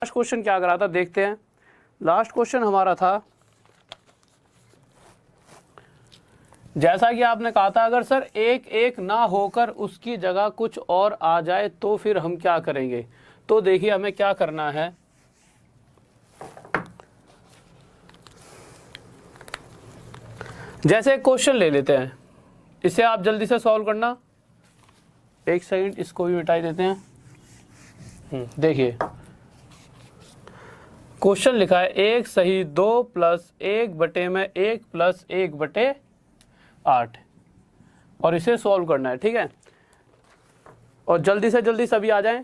Last question क्या करा था देखते हैं। लास्ट क्वेश्चन हमारा था, जैसा कि आपने कहा था अगर सर एक एक ना होकर उसकी जगह कुछ और आ जाए तो फिर हम क्या करेंगे। तो देखिए हमें क्या करना है, जैसे एक क्वेश्चन ले लेते हैं, इसे आप जल्दी से सॉल्व करना। एक सेकंड इसको भी मिटा देते हैं। देखिए क्वेश्चन लिखा है 1 सही 2 प्लस 1 बटे में 1 प्लस 1 बटे 8 और इसे सॉल्व करना है, ठीक है। और जल्दी से जल्दी सभी आ जाएं,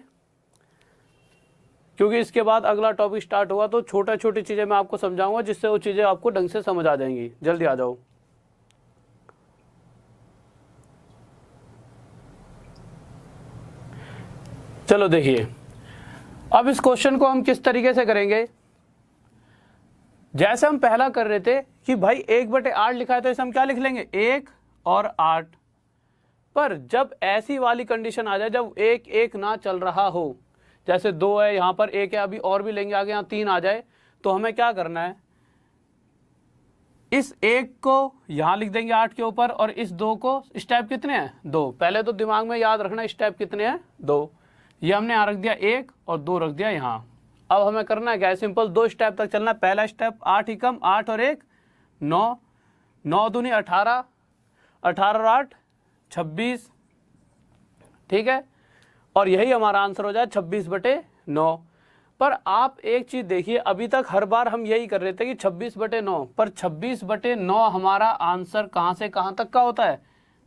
क्योंकि इसके बाद अगला टॉपिक स्टार्ट होगा तो छोटी छोटी चीज़ें मैं आपको समझाऊंगा जिससे वो चीज़ें आपको ढंग से समझ आ जाएंगी। जल्दी आ जाओ। चलो देखिए अब इस क्वेश्चन को हम किस तरीके से करेंगे। जैसे हम पहला कर रहे थे कि भाई 1/8 लिखा है तो इसे हम क्या लिख लेंगे 1 और 8। पर जब ऐसी वाली कंडीशन आ जाए जब 1 1 ना चल रहा हो, जैसे 2 है यहाँ पर 1 है, अभी और भी लेंगे आगे, यहाँ 3 आ जाए, तो हमें क्या करना है, इस 1 को यहाँ लिख देंगे 8 के ऊपर और इस 2 को, स्टेप कितने हैं 2, पहले तो दिमाग में याद रखना स्टेप कितने हैं 2। ये हमने यहाँ रख दिया 1 और 2 रख दिया यहाँ। अब हमें करना है क्या है, सिंपल 2 स्टेप तक चलना है। पहला स्टेप 8 ही कम, 8 और 1 9, 9 दूनी 18, 18 और 8 26, ठीक है। और यही हमारा आंसर हो जाए 26/9। पर आप एक चीज़ देखिए, अभी तक हर बार हम यही कर रहे थे कि 26/9, पर 26/9 हमारा आंसर कहाँ से कहाँ तक का होता है,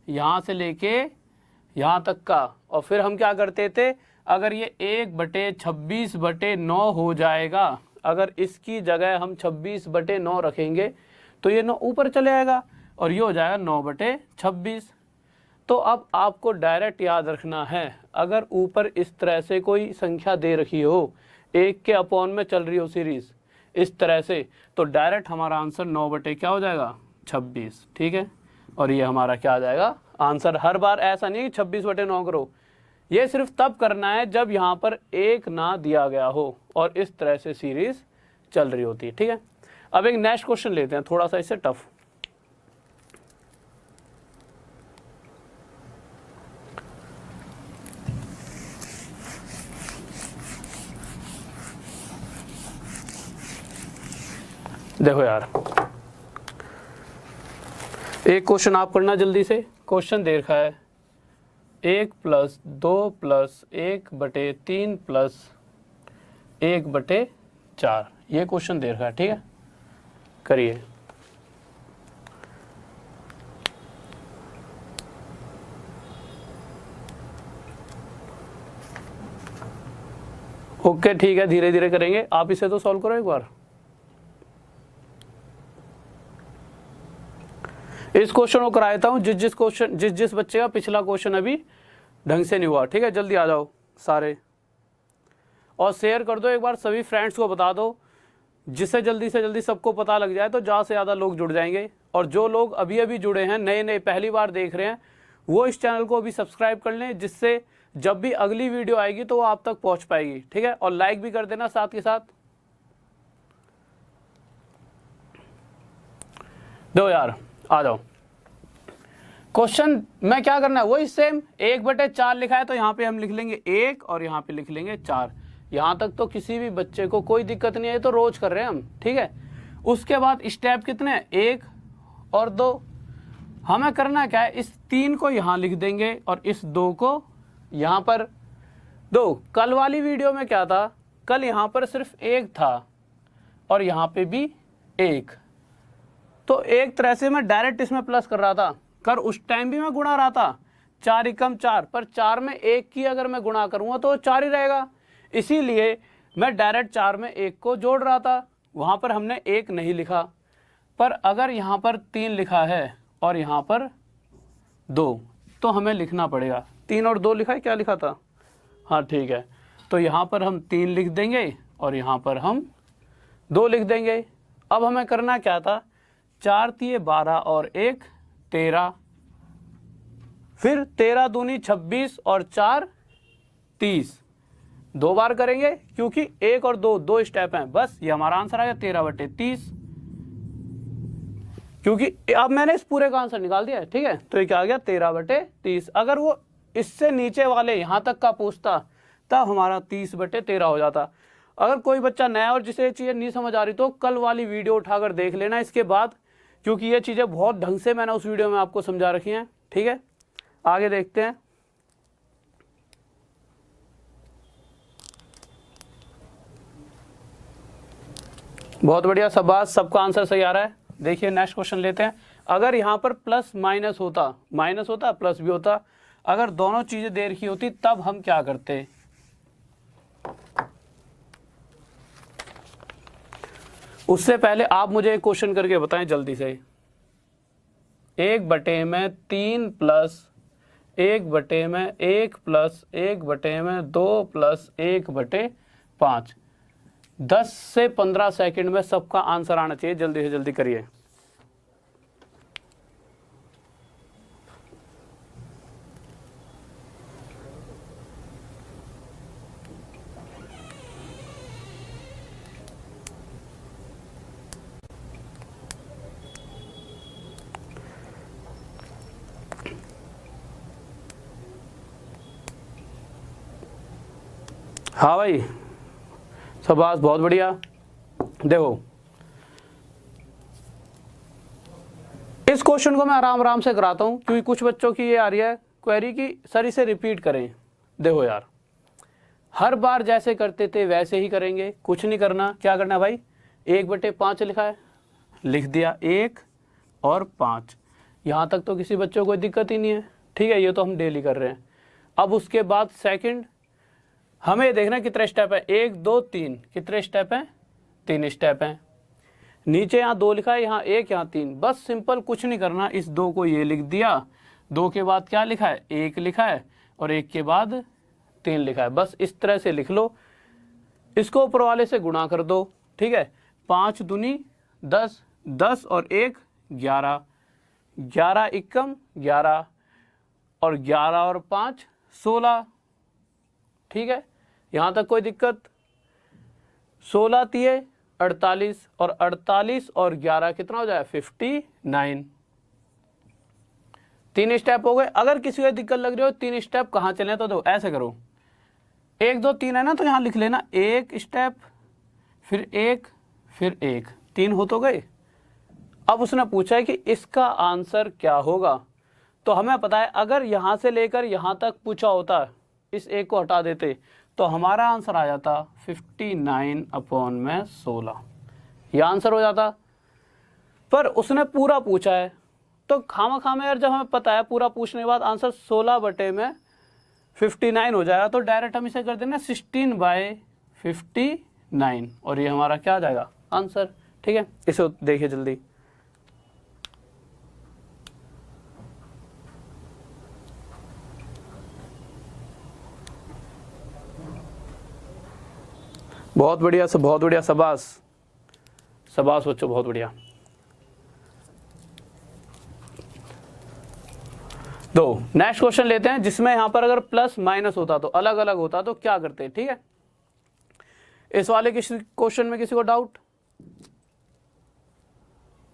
यहाँ से लेके यहाँ तक का। और फिर हम क्या करते थे, अगर ये 1/26/9 हो जाएगा, अगर इसकी जगह हम 26/9 रखेंगे तो ये 9 ऊपर चले आएगा और ये हो जाएगा 9/26। तो अब आपको डायरेक्ट याद रखना है, अगर ऊपर इस तरह से कोई संख्या दे रखी हो, 1 के अपॉन में चल रही हो सीरीज इस तरह से, तो डायरेक्ट हमारा आंसर 9 क्या हो जाएगा 26, ठीक है। और ये हमारा क्या आ जाएगा आंसर। हर बार ऐसा नहीं है कि 26/9 करो, ये सिर्फ तब करना है जब यहाँ पर 1 ना दिया गया हो और इस तरह से सीरीज चल रही होती है, ठीक है। अब एक नेक्स्ट क्वेश्चन लेते हैं, थोड़ा सा इससे टफ। देखो यार, एक क्वेश्चन आप करना जल्दी से। क्वेश्चन दे रखा है 1 + 2 + 1/3 + 1/4, ये क्वेश्चन दे रखा है, ठीक है। करिए। ओके ठीक है, धीरे धीरे करेंगे। आप इसे तो सॉल्व करो एक बार। इस क्वेश्चन को कराया था हूँ जिस बच्चे का पिछला क्वेश्चन अभी ढंग से नहीं हुआ, ठीक है। जल्दी आ जाओ सारे और शेयर कर दो एक बार, सभी फ्रेंड्स को बता दो, जिससे जल्दी से जल्दी सबको पता लग जाए तो ज़्यादा से ज़्यादा लोग जुड़ जाएंगे। और जो लोग अभी अभी जुड़े हैं, नए नए पहली बार देख रहे हैं, वो इस चैनल को अभी सब्सक्राइब कर लें, जिससे जब भी अगली वीडियो आएगी तो वो आप तक पहुँच पाएगी, ठीक है। और लाइक भी कर देना साथ के साथ। दो यार आ जाओ। क्वेश्चन में क्या करना है वही सेम, 1/4 लिखा है तो यहाँ पे हम लिख लेंगे 1 और यहाँ पे लिख लेंगे 4। यहाँ तक तो किसी भी बच्चे को कोई दिक्कत नहीं है, तो रोज कर रहे हैं हम, ठीक है। उसके बाद स्टेप कितने हैं 1 और 2। हमें करना क्या है, इस 3 को यहाँ लिख देंगे और इस 2 को यहाँ पर 2। कल वाली वीडियो में क्या था, कल यहाँ पर सिर्फ 1 था और यहाँ पे भी 1, तो एक तरह से मैं डायरेक्ट इसमें प्लस कर रहा था। कर उस टाइम भी मैं गुणा रहा था, 4 × 4, पर 4 में 1 की अगर मैं गुणा करूंगा तो 4 ही रहेगा, इसीलिए मैं डायरेक्ट 4 में 1 को जोड़ रहा था। वहां पर हमने 1 नहीं लिखा। पर अगर यहाँ पर 3 लिखा है और यहाँ पर 2, तो हमें लिखना पड़ेगा। 3 और 2 लिखा है, क्या लिखा था, हाँ ठीक है। तो यहाँ पर हम 3 लिख देंगे और यहाँ पर हम 2 लिख देंगे। अब हमें करना क्या था, 4 × 12 और 1 13, फिर 13 दूनी 26 और 4 30, 2 बार करेंगे क्योंकि 1 और 2 2 स्टेप हैं, बस ये हमारा आंसर आ गया 13/30, क्योंकि अब मैंने इस पूरे का आंसर निकाल दिया है। ठीक है, तो ये क्या आ गया 13/30। अगर वो इससे नीचे वाले यहां तक का पूछता तब हमारा 30/13 हो जाता। अगर कोई बच्चा नया और जिसे ये चीज़ें नहीं समझ आ रही तो कल वाली वीडियो उठाकर देख लेना इसके बाद, क्योंकि ये चीज़ें बहुत ढंग से मैंने उस वीडियो में आपको समझा रखी हैं। ठीक है, आगे देखते हैं। बहुत बढ़िया, शाबाश, सबका आंसर सही आ रहा है। देखिए नेक्स्ट क्वेश्चन लेते हैं। अगर यहाँ पर प्लस माइनस होता प्लस भी होता, अगर दोनों चीजें दे रखी होती तब हम क्या करते? उससे पहले आप मुझे एक क्वेश्चन करके बताएं जल्दी से। 1/3 प्लस 1/1 प्लस 1/2 प्लस 1/5, 10 से 15 सेकंड में सबका आंसर आना चाहिए। जल्दी से जल्दी करिए। हाँ भाई, शाबाश, बहुत बढ़िया। देखो इस क्वेश्चन को मैं आराम आराम से कराता हूं, क्योंकि कुछ बच्चों की ये आ रही है क्वेरी की सर इसे रिपीट करें। देखो यार, हर बार जैसे करते थे वैसे ही करेंगे, कुछ नहीं करना। क्या करना है भाई, 1/5 लिखा है, लिख दिया 1 और 5। यहाँ तक तो किसी बच्चों को कोई दिक्कत ही नहीं है। ठीक है, ये तो हम डेली कर रहे हैं। अब उसके बाद सेकंड हमें देखना कितने स्टेप है, 1 2 3, कितने स्टेप हैं, 3 स्टेप हैं। नीचे यहाँ 2 लिखा है, यहाँ 1, यहाँ 3, बस सिंपल, कुछ नहीं करना। इस 2 को ये लिख दिया, 2 के बाद क्या लिखा है, 1 लिखा है, और 1 के बाद 3 लिखा है। बस इस तरह से लिख लो, इसको ऊपर वाले से गुणा कर दो। ठीक है, 5 दूनी 10, 10 और 1 11, 11 एकम 11, और 11 और 5 16। ठीक है, यहाँ तक कोई दिक्कत? 16 तिये 48, और 48 और 11 कितना हो जाए, 59। 3 स्टेप हो गए। अगर किसी को दिक्कत लग रही हो 3 स्टेप कहाँ चले, तो दो ऐसे करो, 1 2 3 है ना, तो यहाँ लिख लेना 1 स्टेप, फिर 1, फिर 1, 3 हो तो गए। अब उसने पूछा है कि इसका आंसर क्या होगा, तो हमें पता है अगर यहाँ से लेकर यहाँ तक पूछा होता, इस 1 को हटा देते, तो हमारा आंसर आ जाता 59/16, यह आंसर हो जाता। पर उसने पूरा पूछा है, तो खामा यार, जब हमें पता है पूरा पूछने के बाद आंसर 16/59 हो जाएगा, तो डायरेक्ट हम इसे कर देना 16/59, और ये हमारा क्या आ जाएगा, आंसर। ठीक है, इसे देखिए जल्दी। बहुत बढ़िया, बहुत बढ़िया, शाबाश शाबाश बच्चों, बहुत बढ़िया। दो नेक्स्ट क्वेश्चन लेते हैं, जिसमें यहां पर अगर प्लस माइनस होता तो अलग अलग होता तो क्या करते हैं। ठीक है, इस वाले क्वेश्चन में किसी को डाउट?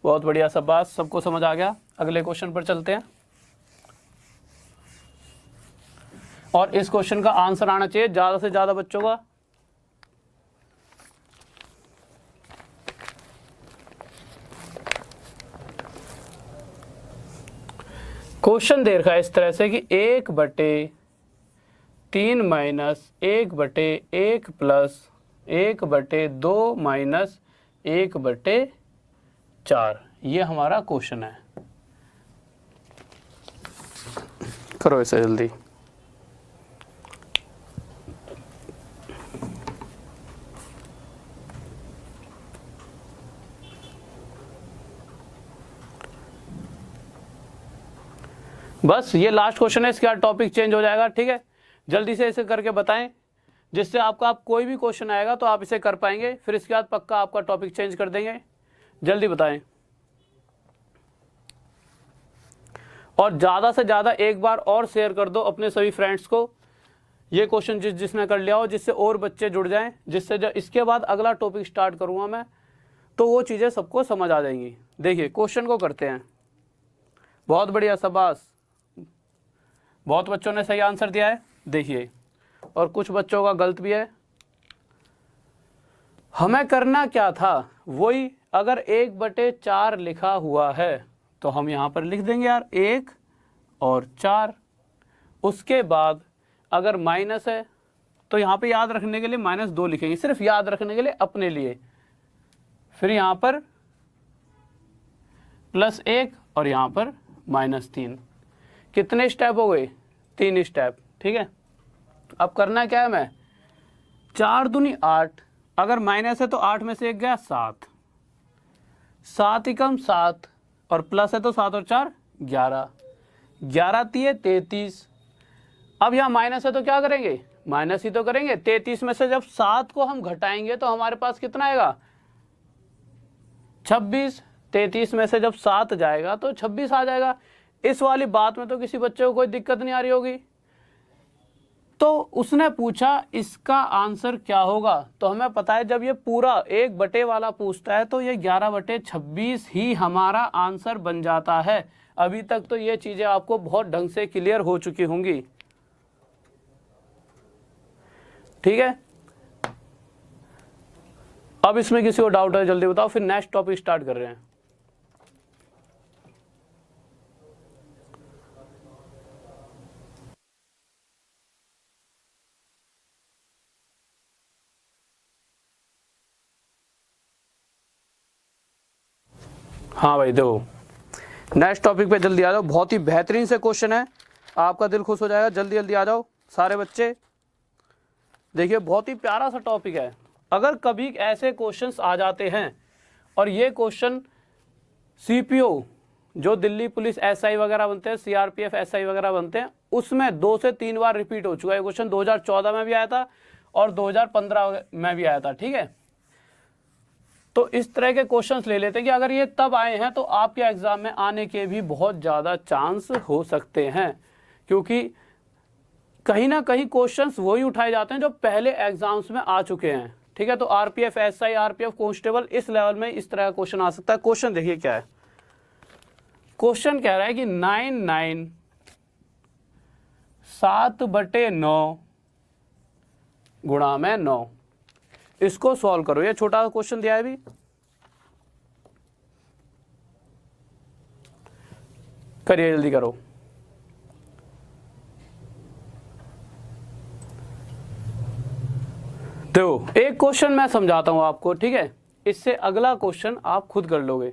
बहुत बढ़िया, शाबाश, सबको समझ आ गया। अगले क्वेश्चन पर चलते हैं, और इस क्वेश्चन का आंसर आना चाहिए ज्यादा से ज्यादा बच्चों का। क्वेश्चन दे रखा है इस तरह से कि 1/3 माइनस 1/1 प्लस 1/2 माइनस 1/4, ये हमारा क्वेश्चन है। करो इसे जल्दी। बस ये लास्ट क्वेश्चन है, इसके बाद टॉपिक चेंज हो जाएगा। ठीक है, जल्दी से इसे करके बताएं, जिससे आपका कोई भी क्वेश्चन आएगा तो आप इसे कर पाएंगे, फिर इसके बाद पक्का आपका टॉपिक चेंज कर देंगे। जल्दी बताएं, और ज़्यादा से ज़्यादा एक बार और शेयर कर दो अपने सभी फ्रेंड्स को, ये क्वेश्चन जिसने कर लिया हो, जिससे और बच्चे जुड़ जाएं, जिससे जब इसके बाद अगला टॉपिक स्टार्ट करूँगा मैं, तो वो चीज़ें सबको समझ आ जाएंगी। देखिए क्वेश्चन को करते हैं। बहुत बढ़िया, शाबाश, बहुत बच्चों ने सही आंसर दिया है। देखिए, और कुछ बच्चों का गलत भी है। हमें करना क्या था, वही अगर 1/4 लिखा हुआ है तो हम यहाँ पर लिख देंगे यार 1 और 4। उसके बाद अगर माइनस है तो यहाँ पे याद रखने के लिए -2 लिखेंगे, सिर्फ याद रखने के लिए अपने लिए। फिर यहाँ पर +1 और यहाँ पर -3। कितने स्टेप हो गए? 3 स्टेप, ठीक है। अब करना क्या है, मैं 4 दूनी 8, अगर माइनस है तो 8 में से 1 गया 7, 7 एकम 7, और प्लस है तो 7 और 4 11, 11 तिये 33। अब यहाँ माइनस है तो क्या करेंगे, माइनस ही तो करेंगे। 33 में से जब 7 को हम घटाएंगे तो हमारे पास कितना आएगा, 26। 33 में से जब 7 जाएगा तो 26 आ जाएगा। इस वाली बात में तो किसी बच्चे को कोई दिक्कत नहीं आ रही होगी। तो उसने पूछा इसका आंसर क्या होगा, तो हमें पता है जब ये पूरा 1/, वाला पूछता है तो ये 11/26 ही हमारा आंसर बन जाता है। अभी तक तो ये चीजें आपको बहुत ढंग से क्लियर हो चुकी होंगी, ठीक है। अब इसमें किसी को डाउट है जल्दी बताओ, फिर नेक्स्ट टॉपिक स्टार्ट कर रहे हैं। हाँ भाई, देखो नेक्स्ट टॉपिक पे जल्दी आ जाओ। बहुत ही बेहतरीन से क्वेश्चन है, आपका दिल खुश हो जाएगा। जल्दी जल्दी आ जाओ सारे बच्चे। देखिए बहुत ही प्यारा सा टॉपिक है। अगर कभी ऐसे क्वेश्चंस आ जाते हैं, और ये क्वेश्चन सीपीओ जो दिल्ली पुलिस एसआई वगैरह बनते हैं, सीआरपीएफ एसआई वगैरह बनते हैं, उसमें 2 से 3 बार रिपीट हो चुका है। क्वेश्चन 2014 में भी आया था और 2015 में भी आया था, ठीक है। तो इस तरह के क्वेश्चंस ले लेते हैं कि अगर ये तब आए हैं तो आपके एग्जाम में आने के भी बहुत ज़्यादा चांस हो सकते हैं, क्योंकि कहीं ना कहीं क्वेश्चंस वही उठाए जाते हैं जो पहले एग्जाम्स में आ चुके हैं, ठीक है। तो आरपीएफ एसआई, आरपीएफ कांस्टेबल, इस लेवल में इस तरह का क्वेश्चन आ सकता है। क्वेश्चन देखिए क्या है। क्वेश्चन कह रहा है कि 9 7/9 गुणा में 9, इसको सॉल्व करो। ये छोटा क्वेश्चन दिया है अभी, करिए जल्दी करो। देखो एक क्वेश्चन मैं समझाता हूं आपको, ठीक है। इससे अगला क्वेश्चन आप खुद कर लोगे।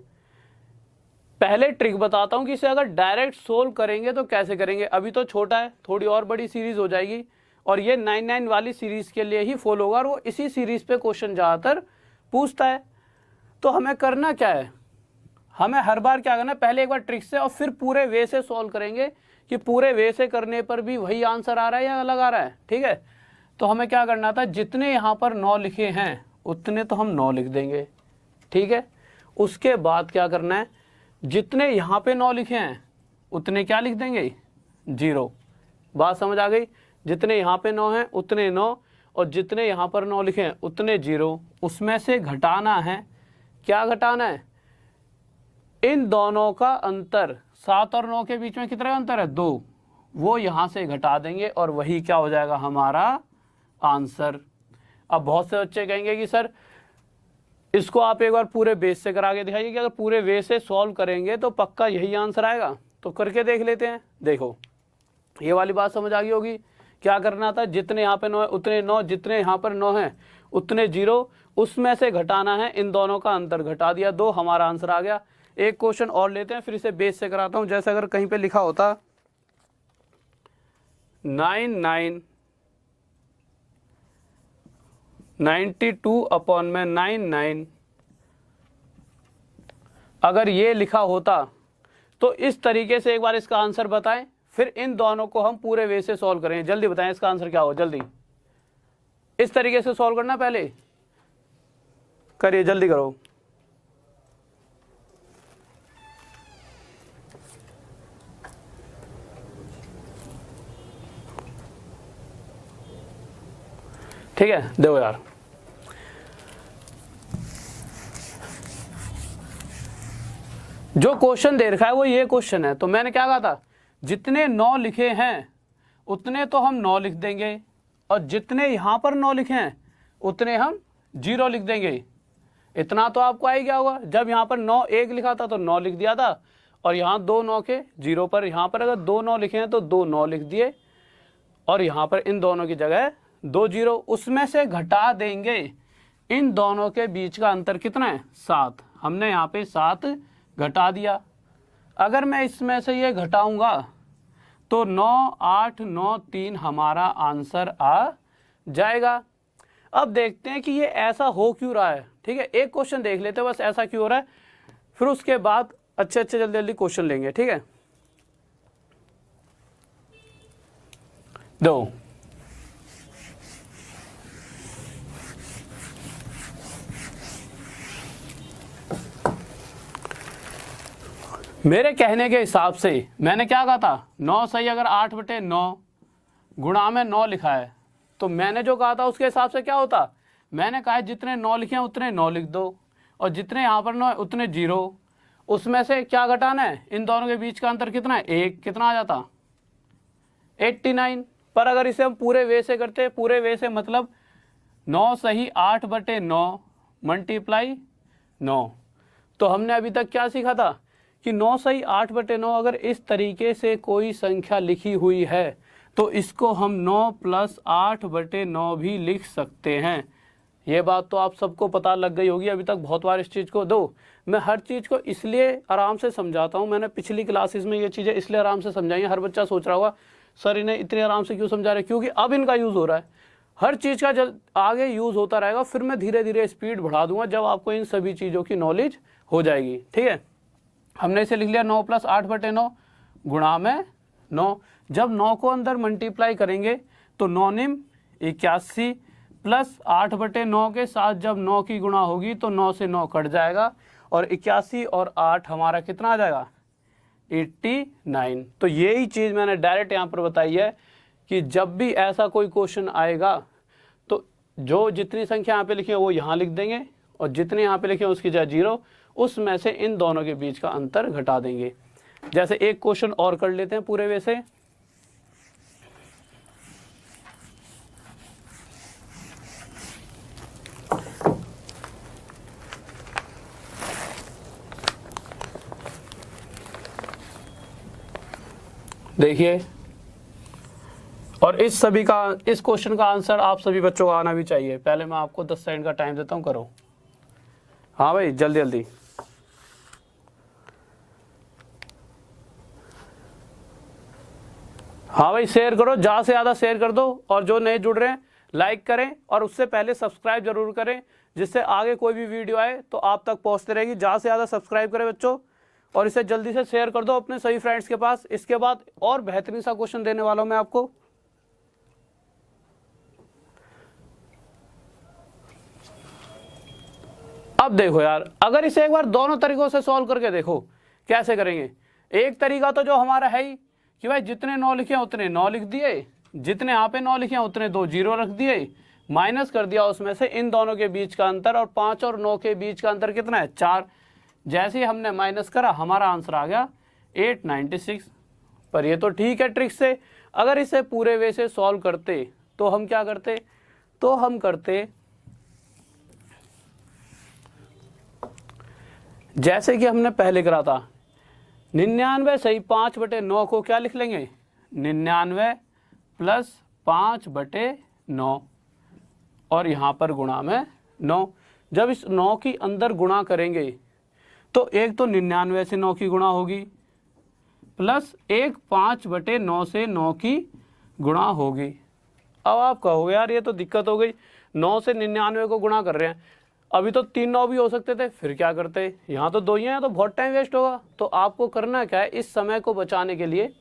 पहले ट्रिक बताता हूं कि इसे अगर डायरेक्ट सोल्व करेंगे तो कैसे करेंगे। अभी तो छोटा है, थोड़ी और बड़ी सीरीज हो जाएगी, और ये 9 वाली सीरीज के लिए ही फॉलो होगा, और वो इसी सीरीज पे क्वेश्चन ज़्यादातर पूछता है। तो हमें करना क्या है, हमें हर बार क्या करना है, पहले एक बार ट्रिक से और फिर पूरे वे से सॉल्व करेंगे कि पूरे वे से करने पर भी वही आंसर आ रहा है या अलग आ रहा है, ठीक है। तो हमें क्या करना था, जितने यहाँ पर 9 लिखे हैं उतने तो हम 9 लिख देंगे, ठीक है। उसके बाद क्या करना है, जितने यहाँ पे 9 लिखे हैं उतने क्या लिख देंगे, 0। बात समझ आ गई। जितने यहाँ पे 9 हैं उतने 9, और जितने यहाँ पर 9 लिखे हैं उतने 0। उसमें से घटाना है, क्या घटाना है, इन दोनों का अंतर। 7 और 9 के बीच में कितना अंतर है, 2, वो यहाँ से घटा देंगे और वही क्या हो जाएगा, हमारा आंसर। अब बहुत से बच्चे कहेंगे कि सर इसको आप एक बार पूरे बेस से करा के दिखाइए कि अगर पूरे वे से सॉल्व करेंगे तो पक्का यही आंसर आएगा। तो करके देख लेते हैं। देखो ये वाली बात समझ आ गई होगी। क्या करना था, जितने यहाँ पे 9 है उतने 9, जितने यहाँ पर 9 हैं उतने 0, उसमें से घटाना है इन दोनों का अंतर, घटा दिया 2, हमारा आंसर आ गया। एक क्वेश्चन और लेते हैं, फिर इसे बेस से कराता हूँ। जैसे अगर कहीं पे लिखा होता 92/99, अगर ये लिखा होता तो इस तरीके से एक बार इसका आंसर बताएं, फिर इन दोनों को हम पूरे वे से सॉल्व करेंगे। जल्दी बताएं इसका आंसर क्या हो, जल्दी इस तरीके से सॉल्व करना, पहले करिए जल्दी करो। ठीक है, देखो यार, जो क्वेश्चन दे रखा है वो ये क्वेश्चन है। तो मैंने क्या कहा था, जितने 9 लिखे हैं उतने तो हम 9 लिख देंगे, और जितने यहाँ पर 9 लिखे हैं उतने हम 0 लिख देंगे। इतना तो आपको आ ही गया होगा। जब यहाँ पर 9 1 लिखा था तो 9 लिख दिया था, और यहाँ 2 9 के 0 पर, यहाँ पर अगर 2 9 लिखे हैं तो 2 9 लिख दिए, और यहाँ पर इन दोनों की जगह 2 0, उसमें से घटा देंगे। इन दोनों के बीच का अंतर कितना है, 7। हमने यहाँ पे 7 घटा दिया। अगर मैं इसमें से ये घटाऊंगा तो 9 8 9 3 हमारा आंसर आ जाएगा। अब देखते हैं कि ये ऐसा हो क्यों रहा है। ठीक है, एक क्वेश्चन देख लेते हैं बस, ऐसा क्यों हो रहा है, फिर उसके बाद अच्छे जल्दी जल्दी क्वेश्चन लेंगे। ठीक है, दो मेरे कहने के हिसाब से मैंने क्या कहा था, 9 सही अगर 8/9 गुणा में 9 लिखा है, तो मैंने जो कहा था उसके हिसाब से क्या होता, मैंने कहा जितने 9 लिखे हैं उतने 9 लिख दो, और जितने यहाँ पर 9 है उतने 0। उसमें से क्या घटाना है, इन दोनों के बीच का अंतर कितना है, 1, कितना आ जाता 89। पर अगर इसे हम पूरे वे से करते, पूरे वे से मतलब 9 सही 8/9 मल्टीप्लाई 9, तो हमने अभी तक क्या सीखा था कि 9 सही 8/9 अगर इस तरीके से कोई संख्या लिखी हुई है तो इसको हम 9 + 8/9 भी लिख सकते हैं। ये बात तो आप सबको पता लग गई होगी, अभी तक बहुत बार इस चीज़ को दो। मैं हर चीज़ को इसलिए आराम से समझाता हूँ, मैंने पिछली क्लासेस में ये चीज़ें इसलिए आराम से समझाई हैं। हर बच्चा सोच रहा होगा सर इन्हें इतने आराम से क्यों समझा रहे, क्योंकि अब इनका यूज़ हो रहा है। हर चीज़ का जब आगे यूज़ होता रहेगा फिर मैं धीरे धीरे स्पीड बढ़ा दूंगा जब आपको इन सभी चीज़ों की नॉलेज हो जाएगी। ठीक है, हमने इसे लिख लिया 9 + 8/9 गुणा में 9। जब 9 को अंदर मल्टीप्लाई करेंगे तो 9 9 81 प्लस 8/9 के साथ जब 9 की गुणा होगी तो 9 से 9 कट जाएगा, और 81 और 8 हमारा कितना आ जाएगा 89। तो यही चीज़ मैंने डायरेक्ट यहाँ पर बताई है कि जब भी ऐसा कोई क्वेश्चन आएगा तो जो जितनी संख्या यहाँ पे लिखी है वो यहाँ लिख देंगे, और जितने यहाँ पे लिखे हैं उसकी जगह 0, उसमें से इन दोनों के बीच का अंतर घटा देंगे। जैसे एक क्वेश्चन और कर लेते हैं पूरे वे से। देखिए, और इस क्वेश्चन का आंसर आप सभी बच्चों को आना भी चाहिए। पहले मैं आपको 10 सेकंड का टाइम देता हूं, करो। हाँ भाई, जल्दी जल्दी। हाँ भाई, शेयर करो, ज़्यादा से ज़्यादा शेयर कर दो, और जो नए जुड़ रहे हैं लाइक करें, और उससे पहले सब्सक्राइब जरूर करें, जिससे आगे कोई भी वीडियो आए तो आप तक पहुंचते रहेगी। ज़्यादा से ज़्यादा सब्सक्राइब करें बच्चों, और इसे जल्दी से शेयर कर दो अपने सभी फ्रेंड्स के पास। इसके बाद और बेहतरीन सा क्वेश्चन देने वाला हूं मैं आपको। अब देखो यार, अगर इसे एक बार दोनों तरीकों से सॉल्व करके देखो कैसे करेंगे। एक तरीका तो जो हमारा है ही कि भाई जितने 9 लिखे हैं उतने 9 लिख दिए, जितने यहाँ पे 9 लिखे हैं उतने 2 0 रख दिए, माइनस कर दिया उसमें से इन दोनों के बीच का अंतर, और 5 और 9 के बीच का अंतर कितना है 4। जैसे ही हमने माइनस करा हमारा आंसर आ गया 896। पर ये तो ठीक है ट्रिक से। अगर इसे पूरे वे से सॉल्व करते तो हम क्या करते, तो हम करते जैसे कि हमने पहले करा था, 99 सही 5/9 को क्या लिख लेंगे, 99 + 5/9, और यहाँ पर गुणा में 9। जब इस 9 की अंदर गुणा करेंगे तो एक तो 99 से 9 की गुणा होगी, प्लस एक 5/9 से 9 की गुणा होगी। अब आप कहोगे यार ये तो दिक्कत हो गई, 9 से 99 को गुणा कर रहे हैं, अभी तो 3 9 भी हो सकते थे, फिर क्या करते, यहाँ तो 2 ही हैं तो बहुत टाइम वेस्ट होगा। तो आपको करना क्या है, इस समय को बचाने के लिए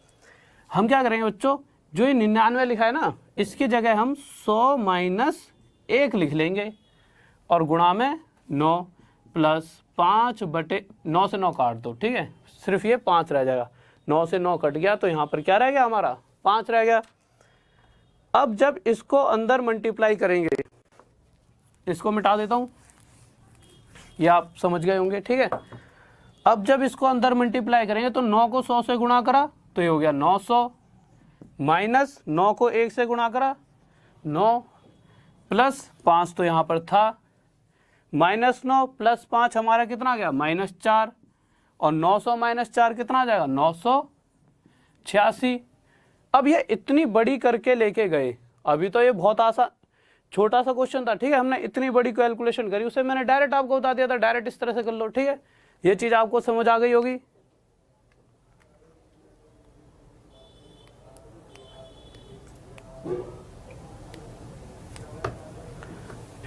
हम क्या करेंगे बच्चों, जो ये 99 लिखा है ना, इसकी जगह हम 100 - 1 लिख लेंगे, और गुणा में 9 प्लस 5/9 से 9 काट दो। ठीक है, सिर्फ ये 5 रह जाएगा, 9 से 9 कट गया तो यहाँ पर क्या रह गया हमारा 5 रह गया। अब जब इसको अंदर मल्टीप्लाई करेंगे, इसको मिटा देता हूं, ये आप समझ गए होंगे, ठीक है। अब जब इसको अंदर मल्टीप्लाई करेंगे तो 9 को 100 से गुणा करा तो ये हो गया 900, माइनस 9 को 1 से गुणा करा 9, प्लस 5 तो यहाँ पर था, -9 प्लस 5 हमारा कितना आ गया -4, और 900 माइनस 4 कितना आ जाएगा 986। अब ये इतनी बड़ी करके लेके गए, अभी तो ये बहुत आसान छोटा सा क्वेश्चन था, ठीक है, हमने इतनी बड़ी कैलकुलेशन करी, उसे मैंने डायरेक्ट आपको बता दिया था, डायरेक्ट इस तरह से कर लो, ठीक है। ये चीज आपको समझ आ गई होगी।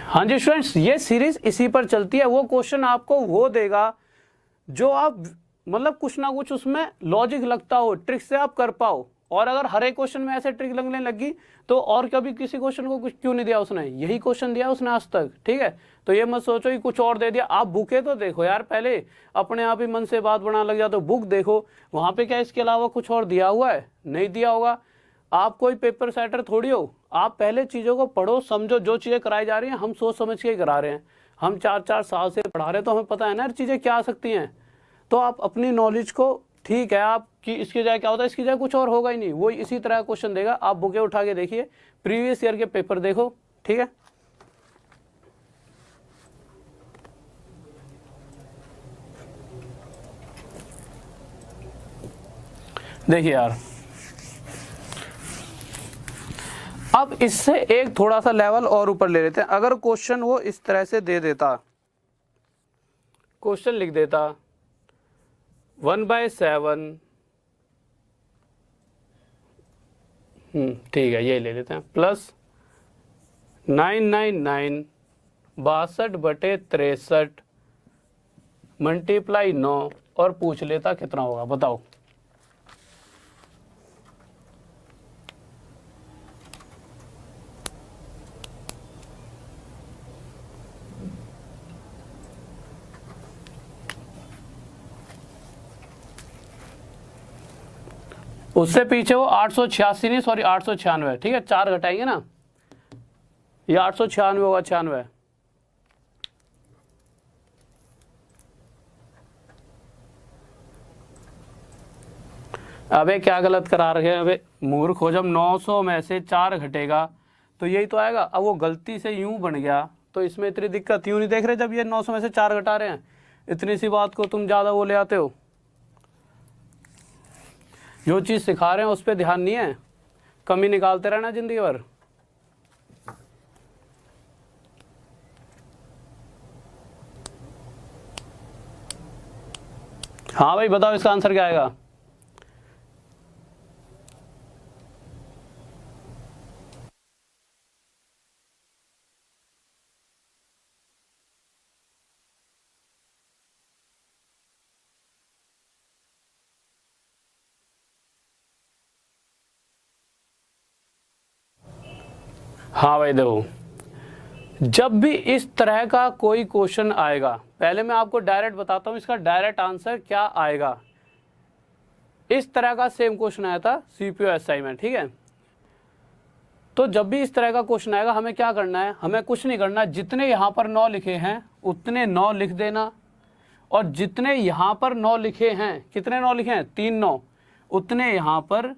हाँ जी स्टूडेंट्स, ये सीरीज इसी पर चलती है। वो क्वेश्चन आपको वो देगा जो आप मतलब कुछ ना कुछ उसमें लॉजिक लगता हो, ट्रिक से आप कर पाओ। और अगर हर एक क्वेश्चन में ऐसे ट्रिक लगने लगी तो और कभी किसी क्वेश्चन को कुछ क्यों नहीं दिया उसने, यही क्वेश्चन दिया उसने आज तक, ठीक है। तो ये मत सोचो कि कुछ और दे दिया। आप बुके तो देखो यार, पहले अपने आप ही मन से बात बना लग जाते हो। बुक देखो, वहां पे क्या इसके अलावा कुछ और दिया हुआ है? नहीं दिया होगा। आप कोई पेपर सेटर थोड़ी हो, आप पहले चीज़ों को पढ़ो, समझो। जो चीज़ें कराई जा रही हैं हम सोच समझ के ही करा रहे हैं, हम 4-4 साल से पढ़ा रहे हैं, तो हमें पता है ना चीज़ें क्या आ सकती हैं। तो आप अपनी नॉलेज को, ठीक है, आप कि इसकी जगह क्या होता है, इसकी जगह कुछ और होगा ही नहीं, वो इसी तरह का क्वेश्चन देगा। आप बुकें उठा के देखिए, प्रीवियस ईयर के पेपर देखो, ठीक है। देखिए यार, अब इससे एक थोड़ा सा लेवल और ऊपर ले लेते हैं। अगर क्वेश्चन वो इस तरह से दे देता, क्वेश्चन लिख देता 1/7, ठीक है, ये ले लेते हैं, प्लस 999 62/63 मल्टीप्लाई 9, और पूछ लेता कितना होगा, बताओ। उससे पीछे वो 886 नहीं, सॉरी 896, ठीक है, 4 घटाएंगे ना, ये 896 होगा, 96। अबे क्या गलत करा रखे हैं, अबे मूर्ख हो। जब 900 में से 4 घटेगा तो यही तो आएगा। अब वो गलती से यूं बन गया तो इसमें इतनी दिक्कत यूं नहीं देख रहे। जब ये 900 में से 4 घटा रहे हैं, इतनी सी बात को तुम ज़्यादा वो ले आते हो। जो चीज़ सिखा रहे हैं उस पर ध्यान नहीं है, कमी निकालते रहना जिंदगी भर। हाँ भाई बताओ, इसका आंसर क्या आएगा? हाँ भाई देखो, जब भी इस तरह का कोई क्वेश्चन आएगा, पहले मैं आपको डायरेक्ट बताता हूँ इसका डायरेक्ट आंसर क्या आएगा। इस तरह का सेम क्वेश्चन आया था CPO-SI में, ठीक है। तो जब भी इस तरह का क्वेश्चन आएगा, हमें क्या करना है? हमें कुछ नहीं करना, जितने यहाँ पर 9 लिखे हैं उतने 9 लिख देना, और जितने यहाँ पर 9 लिखे हैं, कितने 9 लिखे हैं? 3 9, उतने यहाँ पर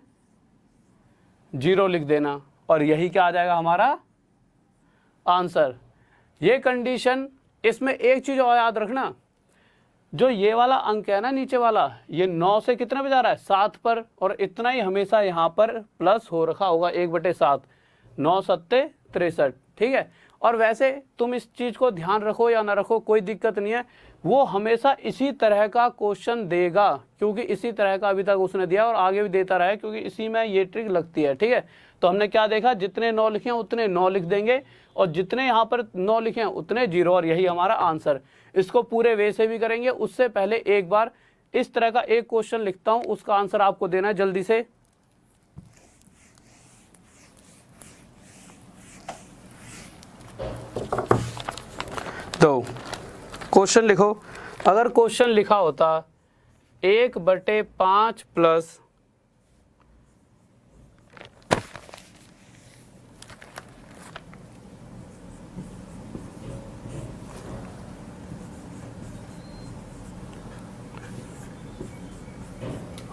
0 लिख देना, और यही क्या आ जाएगा हमारा आंसर। ये कंडीशन, इसमें एक चीज़ और याद रखना, जो ये वाला अंक है ना नीचे वाला, ये 9 से कितने पे जा रहा है? 7 पर, और इतना ही हमेशा यहाँ पर प्लस हो रखा होगा 1/7, 9 7 63, ठीक है। और वैसे तुम इस चीज़ को ध्यान रखो या ना रखो कोई दिक्कत नहीं है, वो हमेशा इसी तरह का क्वेश्चन देगा, क्योंकि इसी तरह का अभी तक उसने दिया और आगे भी देता रहा है, क्योंकि इसी में ये ट्रिक लगती है, ठीक है। तो हमने क्या देखा, जितने 9 लिखे हैं उतने 9 लिख देंगे, और जितने यहाँ पर 9 लिखे हैं उतने 0, और यही हमारा आंसर। इसको पूरे वे से भी करेंगे। उससे पहले एक बार इस तरह का एक क्वेश्चन लिखता हूँ, उसका आंसर आपको देना है जल्दी से। तो क्वेश्चन लिखो। अगर क्वेश्चन लिखा होता 1/5 प्लस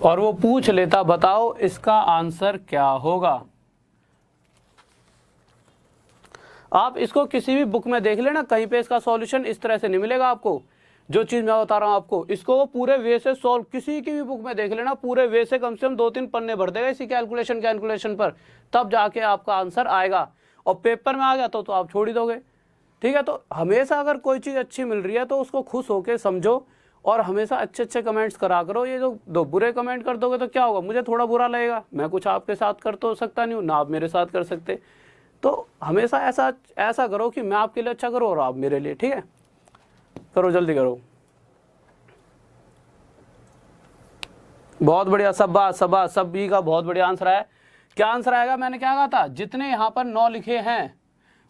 और वो पूछ लेता बताओ इसका आंसर क्या होगा। आप इसको किसी भी बुक में देख लेना, कहीं पे इसका सॉल्यूशन इस तरह से नहीं मिलेगा आपको। जो चीज मैं बता रहा हूं आपको, इसको वो पूरे वे से सॉल्व, किसी की भी बुक में देख लेना, पूरे वे से कम 2-3 पन्ने भर देगा इसी कैलकुलेशन पर, तब जाके आपका आंसर आएगा। और पेपर में आ गया तो आप छोड़ ही दोगे। ठीक है, तो हमेशा अगर कोई चीज़ अच्छी मिल रही है तो उसको खुश होकर समझो और हमेशा अच्छे अच्छे कमेंट्स करा करो। ये जो दो बुरे कमेंट कर दोगे तो क्या होगा, मुझे थोड़ा बुरा लगेगा, मैं कुछ आपके साथ कर तो सकता नहीं हूँ, ना आप मेरे साथ कर सकते। तो हमेशा ऐसा करो कि मैं आपके लिए अच्छा करूँ और आप मेरे लिए। ठीक है, करो जल्दी करो। बहुत बढ़िया, सभी का बहुत बढ़िया आंसर है। क्या आंसर आएगा, मैंने क्या कहा था, जितने यहाँ पर 9 लिखे हैं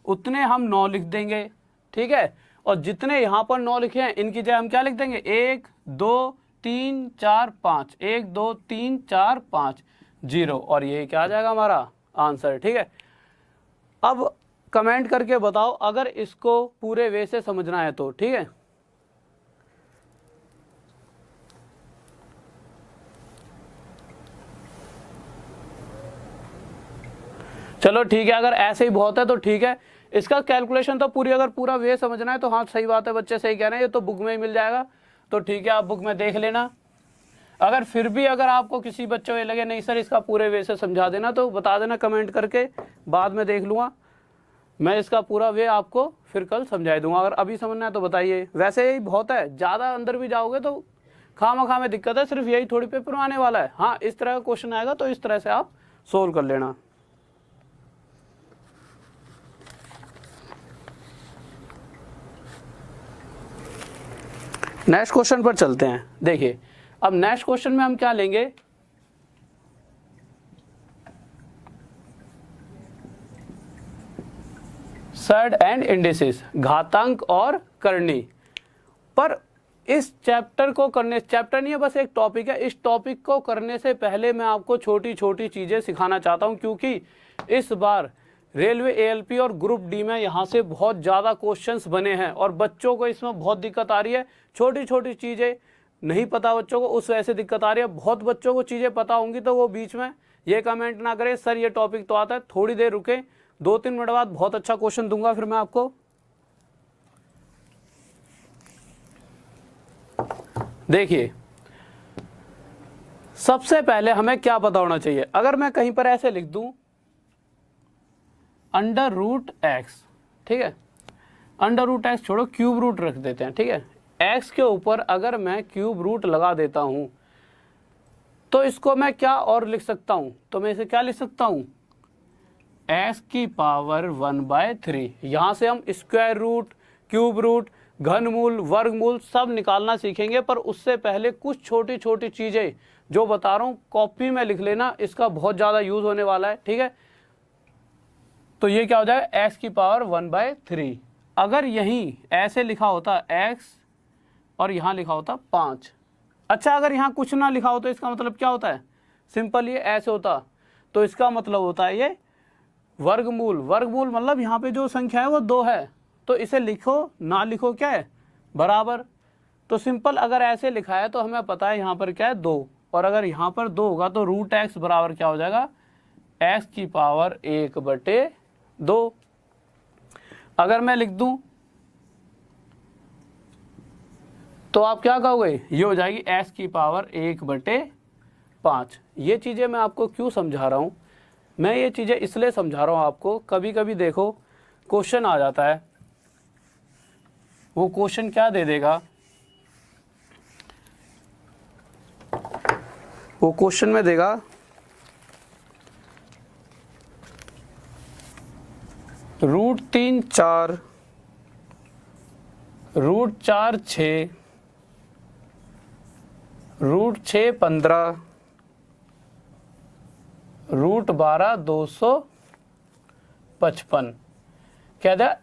उतने हम 9 लिख देंगे। ठीक है, और जितने यहाँ पर 9 लिखे हैं इनकी जगह हम क्या लिख देंगे, 1 2 3 4 5, 1 2 3 4 5 0, और ये क्या आ जाएगा हमारा आंसर। ठीक है, अब कमेंट करके बताओ अगर इसको पूरे वे से समझना है तो। ठीक है, चलो ठीक है, अगर ऐसे ही बहुत है तो ठीक है। इसका कैलकुलेशन तो पूरी, अगर पूरा वे समझना है तो हाँ सही बात है, बच्चे सही कह रहे हैं, ये तो बुक में ही मिल जाएगा। तो ठीक है, आप बुक में देख लेना। अगर फिर भी अगर आपको किसी बच्चे को ये लगे नहीं सर इसका पूरे वे से समझा देना, तो बता देना कमेंट करके, बाद में देख लूँगा मैं इसका पूरा वे आपको फिर कल समझा दूंगा। अगर अभी समझना है तो बताइए। वैसे यही बहुत है, ज़्यादा अंदर भी जाओगे तो खामा में दिक्कत है, सिर्फ यही थोड़ी पेपर में आने वाला है। हाँ, इस तरह का क्वेश्चन आएगा तो इस तरह से आप सोल्व कर लेना। नेक्स्ट क्वेश्चन पर चलते हैं। देखिए, अब नेक्स्ट क्वेश्चन में हम क्या लेंगे, सर्ड एंड इंडिसेस, घातांक और करनी। पर इस चैप्टर को करने, चैप्टर नहीं है बस एक टॉपिक है, इस टॉपिक को करने से पहले मैं आपको छोटी छोटी चीज़ें सिखाना चाहता हूं, क्योंकि इस बार रेलवे एएलपी और ग्रुप डी में यहाँ से बहुत ज़्यादा क्वेश्चंस बने हैं और बच्चों को इसमें बहुत दिक्कत आ रही है। छोटी छोटी चीज़ें नहीं पता बच्चों को, उस वजह से दिक्कत आ रही है। बहुत बच्चों को चीज़ें पता होंगी तो वो बीच में ये कमेंट ना करें सर ये टॉपिक तो आता है, थोड़ी देर रुके, 2-3 मिनट बाद बहुत अच्छा क्वेश्चन दूंगा फिर मैं आपको। देखिए, सबसे पहले हमें क्या पता होना चाहिए, अगर मैं कहीं पर ऐसे लिख दूं अंडर रूट एक्स, ठीक है, अंडर रूट एक्स छोड़ो, क्यूब रूट रख देते हैं। ठीक है, एक्स के ऊपर अगर मैं क्यूब रूट लगा देता हूं तो इसको मैं क्या और लिख सकता हूं, तो मैं इसे क्या लिख सकता हूं, एक्स की पावर 1/3। यहां से हम स्क्वायर रूट, क्यूब रूट, घनमूल, वर्गमूल सब निकालना सीखेंगे। पर उससे पहले कुछ छोटी छोटी चीजें जो बता रहा हूं कॉपी में लिख लेना, इसका बहुत ज्यादा यूज होने वाला है। ठीक है, तो ये क्या हो जाएगा, एक्स की पावर 1/3। अगर यहीं ऐसे लिखा होता एक्स और यहां लिखा होता 5, अच्छा अगर यहां कुछ ना लिखा हो तो इसका मतलब क्या होता है, सिंपल ये ऐसे होता, तो इसका मतलब होता है ये वर्गमूल। वर्गमूल मतलब यहाँ पे जो संख्या है वो 2 है, तो इसे लिखो ना लिखो क्या है, बराबर। तो सिंपल अगर ऐसे लिखा है तो हमें पता है यहाँ पर क्या है 2, और अगर यहाँ पर 2 होगा तो रूट एक्स बराबर क्या हो जाएगा, एक्स की पावर 1/2। अगर मैं लिख दूं तो आप क्या कहोगे, ये हो जाएगी एक्स की पावर 1/5। ये चीज़ें मैं आपको क्यों समझा रहा हूँ, मैं ये चीज़ें इसलिए समझा रहा हूँ आपको, कभी कभी देखो क्वेश्चन आ जाता है, वो क्वेश्चन क्या दे देगा, वो क्वेश्चन में देगा √3 4, √4 6, √6 15, √12 255। कहता है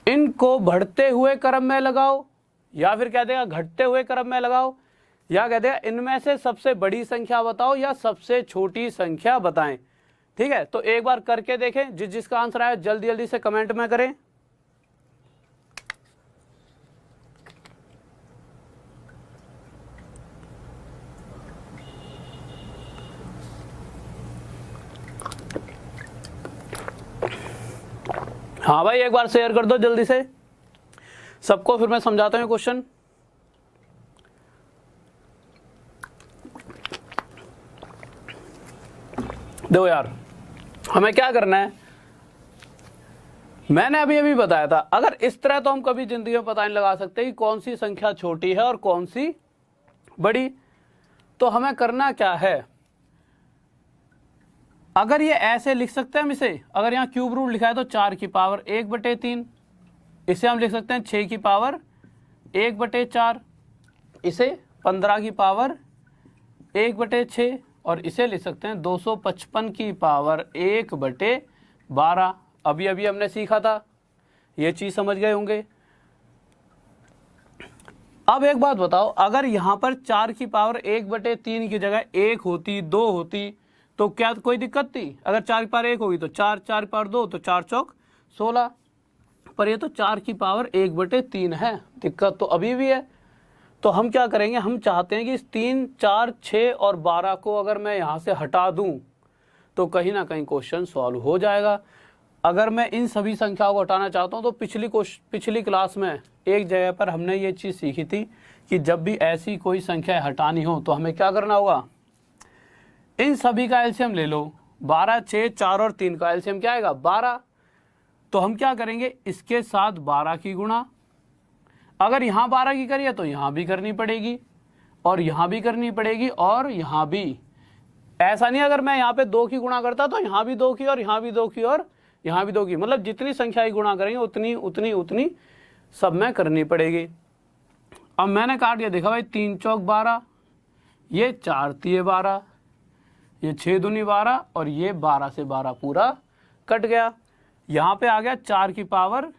इनको बढ़ते हुए क्रम में लगाओ, या फिर कह देगा घटते हुए क्रम में लगाओ, या कह देगा इनमें से सबसे बड़ी संख्या बताओ या सबसे छोटी संख्या बताएं। ठीक है, तो एक बार करके देखें, जिसका आंसर आया जल्दी जल्दी से कमेंट में करें। हाँ भाई एक बार शेयर कर दो जल्दी से सबको, फिर मैं समझाता हूँ क्वेश्चन। देखो यार हमें क्या करना है, मैंने अभी अभी बताया था, अगर इस तरह तो हम कभी जिंदगी में पता नहीं लगा सकते कि कौन सी संख्या छोटी है और कौन सी बड़ी। तो हमें करना क्या है, अगर ये ऐसे लिख सकते हैं हम इसे, अगर यहाँ क्यूब रूट लिखा है तो 4 की पावर 1/3, इसे हम लिख सकते हैं 6 की पावर 1/4, इसे 15 की पावर 1/6 और इसे लिख सकते हैं 255 की पावर 1/12। अभी अभी हमने सीखा था, ये चीज समझ गए होंगे। अब एक बात बताओ, अगर यहाँ पर 4 की पावर 1/3 की जगह 1 होती, 2 होती तो क्या कोई दिक्कत थी? अगर 4 की पावर 1 होगी तो 4, 4 की पावर 2 तो 4 चौक 16, पर ये तो 4 की पावर 1/3 है, दिक्कत तो अभी भी है। तो हम क्या करेंगे, हम चाहते हैं कि इस 3, 4, 6 और 12 को अगर मैं यहाँ से हटा दूं तो कहीं ना कहीं क्वेश्चन सॉल्व हो जाएगा। अगर मैं इन सभी संख्याओं को हटाना चाहता हूं तो पिछली क्लास में एक जगह पर हमने ये चीज़ सीखी थी कि जब भी ऐसी कोई संख्या हटानी हो तो हमें क्या करना होगा, इन सभी का एलसीएम ले लो। 12, 6, 4 और 3 का एलसीएम क्या आएगा 12। तो हम क्या करेंगे, इसके साथ 12 की गुणा, अगर यहाँ 12 की करिए तो यहाँ भी करनी पड़ेगी और यहाँ भी करनी पड़ेगी और यहाँ भी। ऐसा नहीं अगर मैं यहाँ पे 2 की गुणा करता तो यहाँ भी 2 की और यहाँ भी 2 की और यहाँ भी 2 की, मतलब जितनी संख्या की गुणा करेंगे उतनी उतनी उतनी सब में करनी पड़ेगी। अब मैंने काट दिया, देखा भाई 3 चौक 12, ये 4 तिये 12, ये 6 दूनी 12 और ये 12 से 12 पूरा कट गया। यहाँ पे आ गया 4 की पावर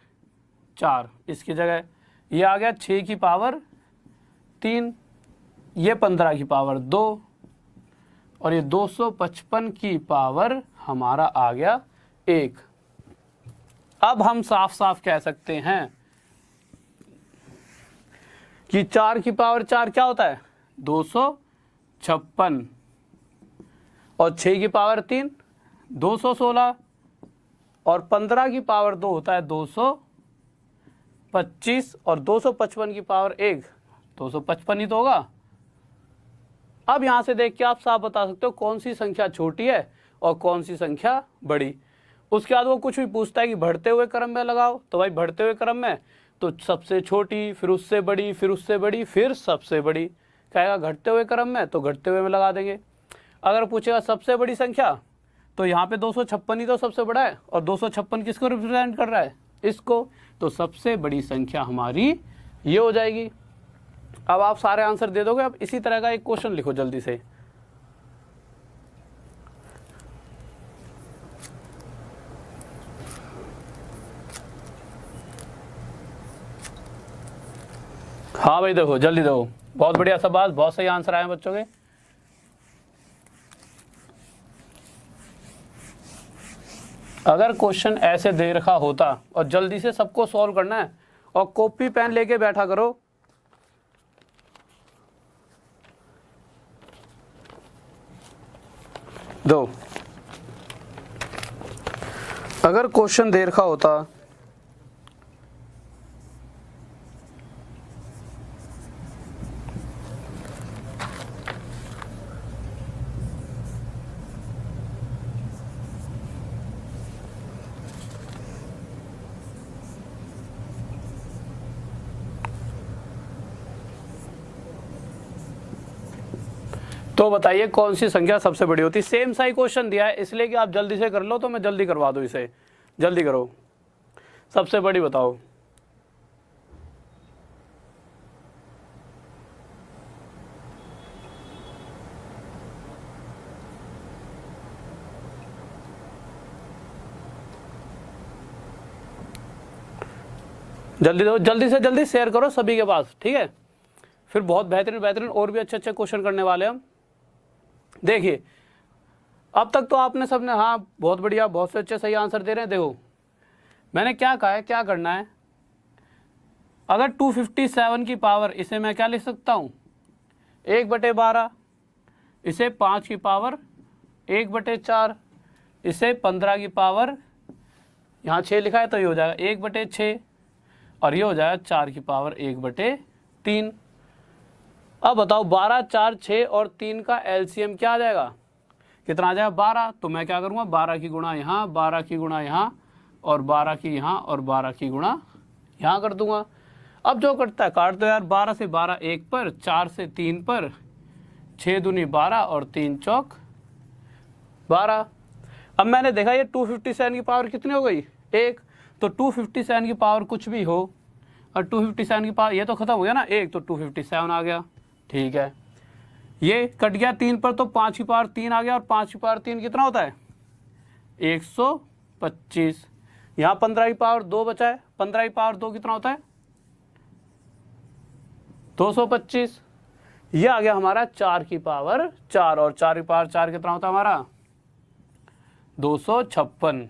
4, इसकी जगह ये आ गया 6 की पावर 3, ये 15 की पावर 2 और ये 255 की पावर हमारा आ गया 1। अब हम साफ साफ कह सकते हैं कि 4 की पावर 4 क्या होता है 256 और 6 की पावर 3 216 और 15 की पावर 2 होता है 225 और 255 की पावर 1 255 ही तो होगा। अब यहां से देख के आप साफ बता सकते हो कौन सी संख्या छोटी है और कौन सी संख्या बड़ी। उसके बाद वो कुछ भी पूछता है कि बढ़ते हुए क्रम में लगाओ, तो भाई बढ़ते हुए क्रम में तो सबसे छोटी, फिर उससे बड़ी, फिर उससे बड़ी, फिर सबसे बड़ी। कहेगा घटते हुए क्रम में तो घटते हुए में लगा देंगे। अगर पूछेगा सबसे बड़ी संख्या तो यहाँ पे 256 ही तो सबसे बड़ा है और 256 किसको रिप्रेजेंट कर रहा है, इसको, तो सबसे बड़ी संख्या हमारी ये हो जाएगी। अब आप सारे आंसर दे दोगे। अब इसी तरह का एक क्वेश्चन लिखो जल्दी से। हाँ भाई देखो जल्दी दो, बहुत बढ़िया शाबाश, बहुत सही आंसर आए हैं बच्चों के। अगर क्वेश्चन ऐसे दे रखा होता और जल्दी से सबको सॉल्व करना है और कॉपी पेन लेके बैठा करो। दो, अगर क्वेश्चन दे रखा होता तो बताइए कौन सी संख्या सबसे बड़ी होती। सेम सा ही क्वेश्चन दिया है इसलिए कि आप जल्दी से कर लो, तो मैं जल्दी करवा दूं इसे। जल्दी करो, सबसे बड़ी बताओ। जल्दी दो, जल्दी से जल्दी शेयर करो सभी के पास, ठीक है। फिर बहुत बेहतरीन बेहतरीन और भी अच्छे अच्छे क्वेश्चन करने वाले हम। देखिए अब तक तो आपने सबने हाँ बहुत बढ़िया, बहुत से अच्छे सही आंसर दे रहे हैं। देखो मैंने क्या कहा है, क्या करना है। अगर 257 की पावर, इसे मैं क्या लिख सकता हूँ 1/12, इसे 5 की पावर 1/4, इसे 15 की पावर यहाँ 6 लिखा है तो ये हो जाएगा 1/6 और ये हो जाएगा 4 की पावर 1/3। अब बताओ 12, 4, 6 और 3 का एलसीएम क्या आ जाएगा, कितना आ जाएगा 12। तो मैं क्या करूँगा 12 की गुणा यहाँ, 12 की गुणा यहाँ और 12 की यहाँ और 12 की गुणा यहाँ कर दूंगा। अब जो कटता है काट दो यार, 12 से 12 1 पर, 4 से 3 पर, 6 दूनी 12 और 3 चौक 12। अब मैंने देखा ये 257 की पावर कितनी हो गई 1, तो 257 की पावर कुछ भी हो और 257 की पावर ये तो खत्म हो गया ना 1, तो 257 आ गया। ठीक है, ये कट गया 3 पर तो 5 की पावर 3 आ गया और 5 की पावर 3 कितना होता है 125। यहाँ 15 की पावर 2 बचा है, 15 की पावर 2 कितना होता है 225। ये आ गया हमारा 4 की पावर 4 और 4 की पावर 4 कितना होता है हमारा 256।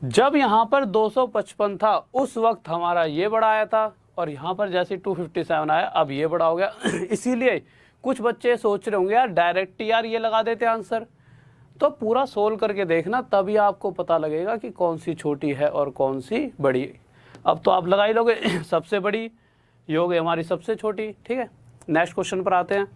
जब यहाँ पर 255 था उस वक्त हमारा ये बड़ा आया था और यहाँ पर जैसे 257 आया अब ये बड़ा हो गया। इसीलिए कुछ बच्चे सोच रहे होंगे यार डायरेक्ट यार ये लगा देते आंसर, तो पूरा सोल्व करके देखना तभी आपको पता लगेगा कि कौन सी छोटी है और कौन सी बड़ी। अब तो आप लगा ही लोगे सबसे बड़ी ये हो गई हमारी सबसे छोटी। ठीक है, नेक्स्ट क्वेश्चन पर आते हैं।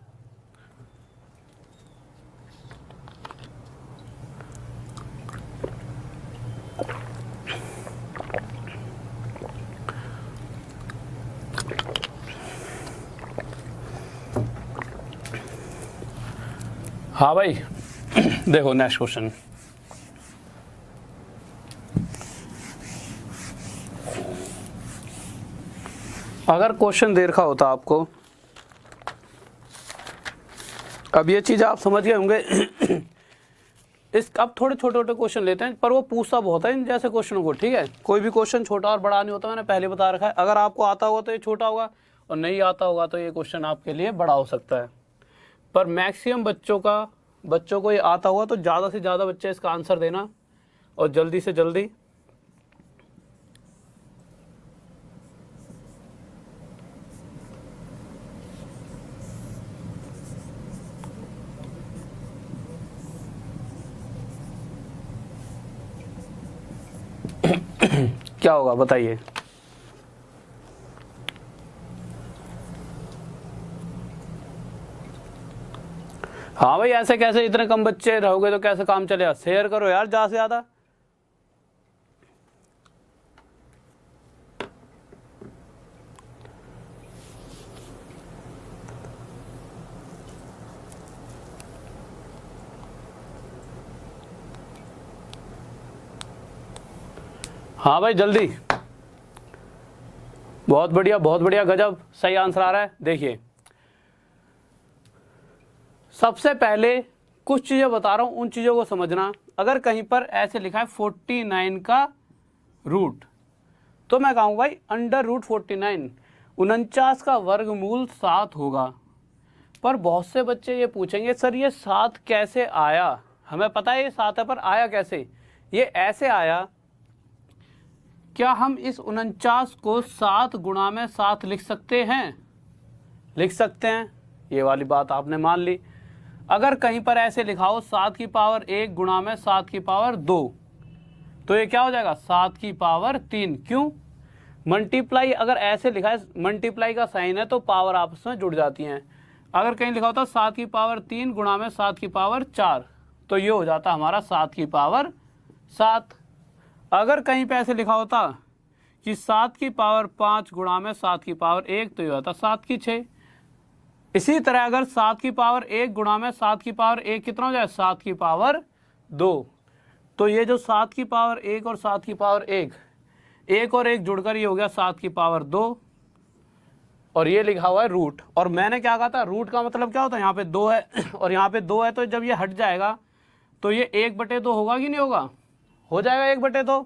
हाँ भाई देखो नेक्स्ट क्वेश्चन, अगर क्वेश्चन दे रखा होता आपको, अब ये चीज़ आप समझ गए होंगे इस अब थोड़े छोटे छोटे क्वेश्चन लेते हैं पर वो पूछता बहुत है इन जैसे क्वेश्चनों को। ठीक है, कोई भी क्वेश्चन छोटा और बड़ा नहीं होता, मैंने पहले बता रखा है। अगर आपको आता होगा तो ये छोटा होगा और नहीं आता होगा तो ये क्वेश्चन आपके लिए बड़ा हो सकता है। पर मैक्सिमम बच्चों को ये आता हुआ तो ज़्यादा से ज़्यादा बच्चे इसका आंसर देना और जल्दी से जल्दी। क्या होगा बताइए। हाँ भाई ऐसे कैसे, इतने कम बच्चे रहोगे तो कैसे काम चलेगा। शेयर करो यार ज़्यादा से ज़्यादा। हाँ भाई जल्दी, बहुत बढ़िया बहुत बढ़िया, गजब सही आंसर आ रहा है। देखिए सबसे पहले कुछ चीज़ें बता रहा हूँ, उन चीज़ों को समझना। अगर कहीं पर ऐसे लिखा है 49 का रूट तो मैं कहूँ भाई अंडर रूट 49 49 का वर्गमूल 7 होगा। पर बहुत से बच्चे ये पूछेंगे सर ये 7 कैसे आया, हमें पता है ये 7 है पर आया कैसे। ये ऐसे आया, क्या हम इस 49 को 7 गुणा में 7 लिख सकते हैं, लिख सकते हैं, ये वाली बात आपने मान ली। अगर कहीं पर ऐसे लिखा हो 7 की पावर 1 गुणा में 7 की पावर 2 तो ये क्या हो जाएगा 7 की पावर 3। क्यों, मल्टीप्लाई अगर ऐसे लिखा है मल्टीप्लाई का साइन है तो पावर आपस में जुड़ जाती हैं। अगर कहीं लिखा होता 7 की पावर 3 गुणा में 7 की पावर 4 तो ये हो जाता हमारा 7 की पावर 7। अगर कहीं पे ऐसे लिखा होता कि 7 की पावर 5 गुणा में 7 की पावर 1 तो ये होता 7 की 6। इसी तरह अगर 7 की पावर 1 गुणा में 7 की पावर 1 कितना हो जाए 7 की पावर 2 तो ये जो 7 की पावर 1 और 7 की पावर 1 और 1 जुड़कर ये हो गया 7 की पावर 2 और ये लिखा हुआ है रूट। और मैंने क्या कहा था रूट का मतलब क्या होता है, यहाँ पे 2 है और यहाँ पे 2 है तो जब ये हट जाएगा तो ये 1/2 होगा कि नहीं होगा, हो जाएगा 1/2।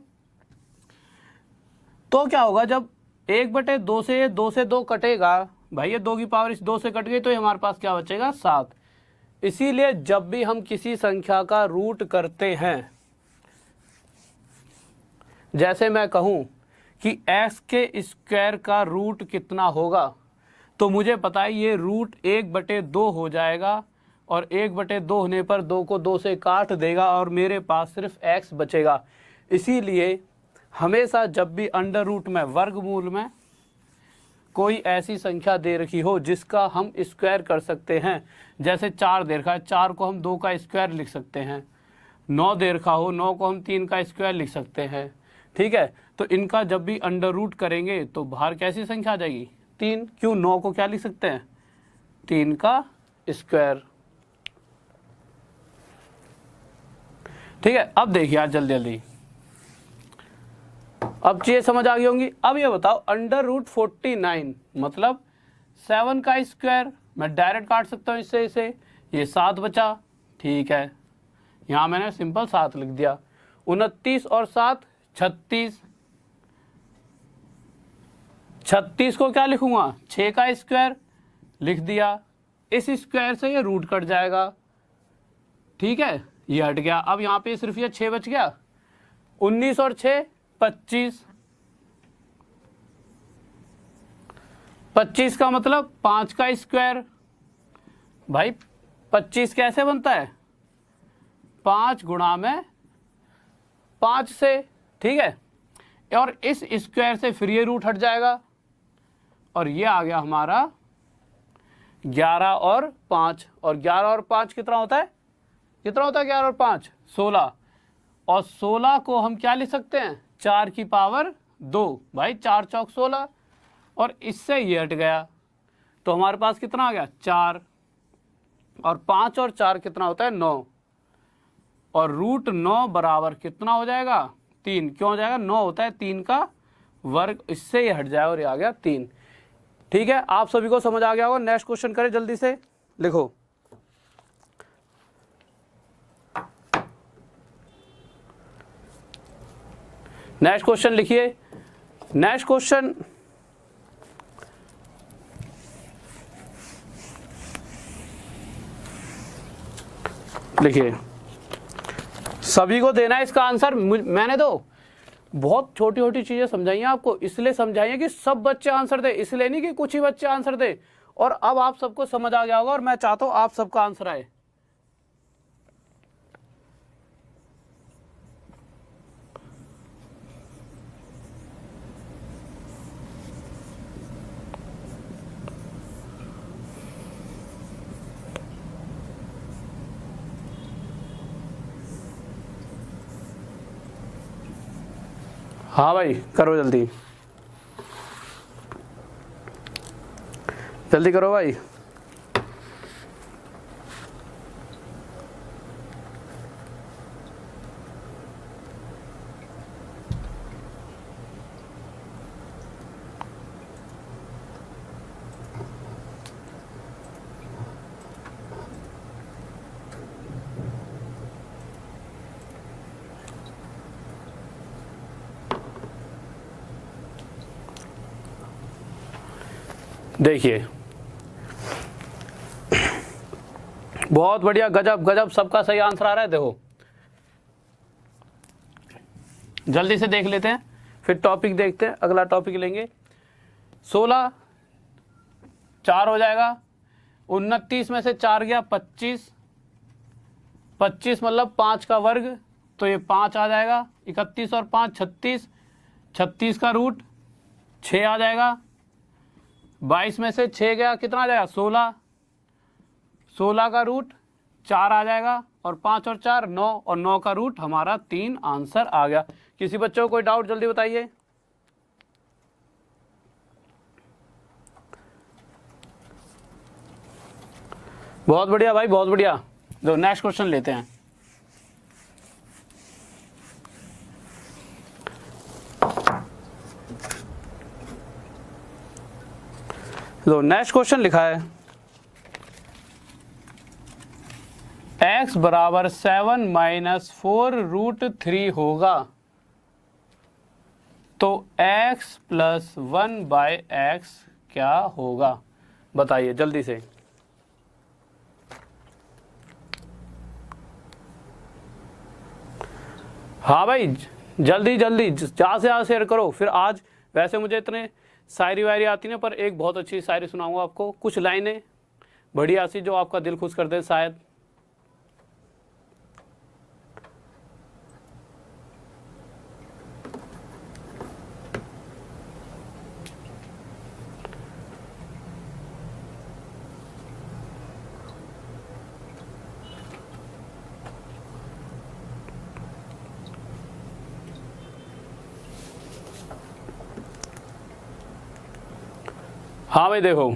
तो क्या होगा जब 1/2 से 2 से 2 कटेगा भाई, ये 2 की पावर इस 2 से कट गई तो हमारे पास क्या बचेगा 7। इसीलिए जब भी हम किसी संख्या का रूट करते हैं, जैसे मैं कहूं कि x के स्क्वायर का रूट कितना होगा तो मुझे पता है ये रूट 1/2 हो जाएगा और 1/2 होने पर 2 को 2 से काट देगा और मेरे पास सिर्फ x बचेगा। इसीलिए हमेशा जब भी अंडर रूट में, वर्गमूल में कोई ऐसी संख्या दे रखी हो जिसका हम स्क्वायर कर सकते हैं, जैसे 4 दे रखा है, 4 को हम 2 का स्क्वायर लिख सकते हैं, 9 दे रखा हो, 9 को हम 3 का स्क्वायर लिख सकते हैं, ठीक है। तो इनका जब भी अंडर रूट करेंगे तो बाहर कैसी संख्या आ जाएगी, 3। क्यों, 9 को क्या लिख सकते हैं, 3 का स्क्वायर, ठीक है। अब देखिए आज जल्दी जल्दी, अब चीजें समझ आ गई होंगी। अब ये बताओ अंडर रूट 49 मतलब 7 का स्क्वायर, मैं डायरेक्ट काट सकता हूँ इससे इसे, ये 7 बचा, ठीक है। यहाँ मैंने सिंपल 7 लिख दिया। 29 और 7 36, 36 को क्या लिखूंगा, 6 का स्क्वायर लिख दिया। इस स्क्वायर से ये रूट कट जाएगा, ठीक है, ये हट गया। अब यहाँ पे सिर्फ ये 6 बच गया। 19 और 6 25, 25 का मतलब 5 का स्क्वायर। भाई 25 कैसे बनता है, 5 गुणा में 5 से, ठीक है। और इस स्क्वायर से फिर ये रूट हट जाएगा और ये आ गया हमारा 11 और 5। और 11 और 5 कितना होता है, कितना होता है 11 और 5, 16। और 16 को हम क्या लिख सकते हैं, 4 की पावर 2। भाई 4 चौक 16, और इससे ये हट गया तो हमारे पास कितना आ गया, 4। और 5 और 4 कितना होता है, 9। और रूट 9 बराबर कितना हो जाएगा, 3। क्यों हो जाएगा, 9 होता है 3 का वर्ग, इससे ये हट जाएगा और ये आ गया 3, ठीक है। आप सभी को समझ आ गया होगा। नेक्स्ट क्वेश्चन करें, जल्दी से लिखो। नेक्स्ट क्वेश्चन लिखिए। नेक्स्ट क्वेश्चन लिखिए, सभी को देना है इसका आंसर। मैंने तो बहुत छोटी छोटी चीजें समझाई हैं आपको, इसलिए समझाई हैं कि सब बच्चे आंसर दे, इसलिए नहीं कि कुछ ही बच्चे आंसर दे। और अब आप सबको समझ आ गया होगा और मैं चाहता हूं आप सबका आंसर आए। हाँ भाई करो जल्दी, जल्दी करो भाई। देखिए बहुत बढ़िया, गजब गजब, सबका सही आंसर आ रहा है। देखो जल्दी से देख लेते हैं, फिर टॉपिक देखते हैं, अगला टॉपिक लेंगे। 16 4 हो जाएगा, 29 में से 4 गया 25, 25 मतलब 5 का वर्ग, तो ये 5 आ जाएगा। 31 और 5 36, 36 का रूट 6 आ जाएगा। 22 में से 6 गया, कितना आ जाएगा 16, 16 का रूट 4 आ जाएगा। और 5 और 4 9, और 9 का रूट हमारा 3 आंसर आ गया। किसी बच्चों को कोई डाउट जल्दी बताइए। बहुत बढ़िया भाई, बहुत बढ़िया। तो नेक्स्ट क्वेश्चन लेते हैं। तो नेक्स्ट क्वेश्चन लिखा है x बराबर 7 माइनस 4 रूट 3 होगा तो x प्लस 1 बाय एक्स क्या होगा, बताइए जल्दी से। हाँ भाई जल्दी जल्दी, ज़्यादा से ज़्यादा शेयर करो। फिर आज वैसे मुझे इतने शायरी वायरी आती ना, पर एक बहुत अच्छी शायरी सुनाऊंगा आपको, कुछ लाइनें बढ़िया सी जो आपका दिल खुश कर दे शायद। हाँ भाई देखो,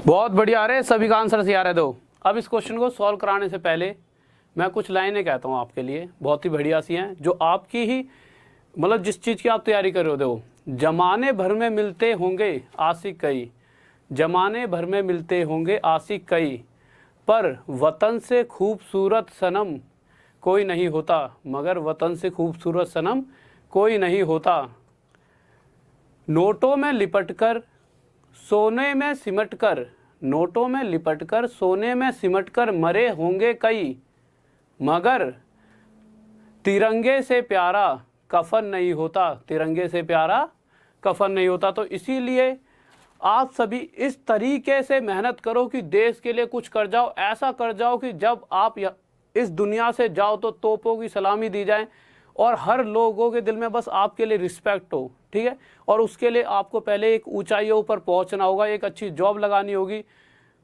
बहुत बढ़िया आ रहे, सभी का आंसर सही आ रहा है। दो अब इस क्वेश्चन को सॉल्व कराने से पहले मैं कुछ लाइनें कहता हूँ आपके लिए, बहुत ही बढ़िया सी हैं, जो आपकी ही मतलब जिस चीज़ की आप तैयारी कर रहे हो। देखो, जमाने भर में मिलते होंगे आशिक कई, जमाने भर में मिलते होंगे आशिक कई, पर वतन से खूबसूरत सनम कोई नहीं होता, मगर वतन से खूबसूरत सनम कोई नहीं होता। नोटों में लिपटकर सोने में सिमटकर, नोटों में लिपटकर सोने में सिमटकर मरे होंगे कई, मगर तिरंगे से प्यारा कफन नहीं होता, तिरंगे से प्यारा कफन नहीं होता। तो इसीलिए आप सभी इस तरीके से मेहनत करो कि देश के लिए कुछ कर जाओ, ऐसा कर जाओ कि जब आप इस दुनिया से जाओ तो तोपों की सलामी दी जाए और हर लोगों के दिल में बस आपके लिए रिस्पेक्ट हो, ठीक है। और उसके लिए आपको पहले एक ऊंचाइयों पर पहुंचना होगा, एक अच्छी जॉब लगानी होगी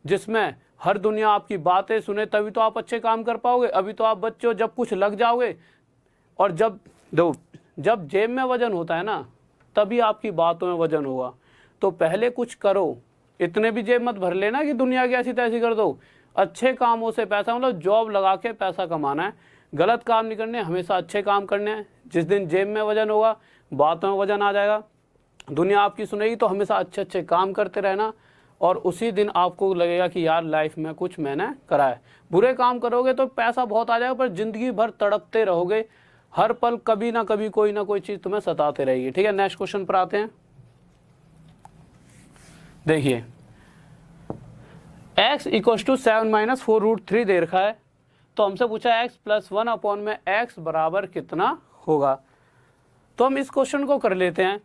जिसमें हर दुनिया आपकी बातें सुने, तभी तो आप अच्छे काम कर पाओगे। अभी तो आप बच्चे हो, जब कुछ लग जाओगे और जब जेब में वजन होता है ना, तभी आपकी बातों में वजन होगा। तो पहले कुछ करो, इतने भी जेब मत भर लेना कि दुनिया की ऐसी तैसी कर दो। अच्छे कामों से पैसा, मतलब जॉब लगा के पैसा कमाना है, गलत काम नहीं करने, हमेशा अच्छे काम करने हैं। जिस दिन जेब में वजन होगा, बातों में वजन आ जाएगा, दुनिया आपकी सुनेगी, तो हमेशा अच्छे अच्छे काम करते रहना और उसी दिन आपको लगेगा कि यार लाइफ में कुछ मैंने करा है। बुरे काम करोगे तो पैसा बहुत आ जाएगा, पर जिंदगी भर तड़पते रहोगे, हर पल कभी ना कभी कोई ना कोई चीज़ तुम्हें सताते रहेगी, ठीक है। नेक्स्ट क्वेश्चन पर आते हैं। देखिए, x = 7 - 4√3 दे रखा है, तो हमसे पूछा x + 1 में x बराबर कितना होगा। तो हम इस क्वेश्चन को कर लेते हैं,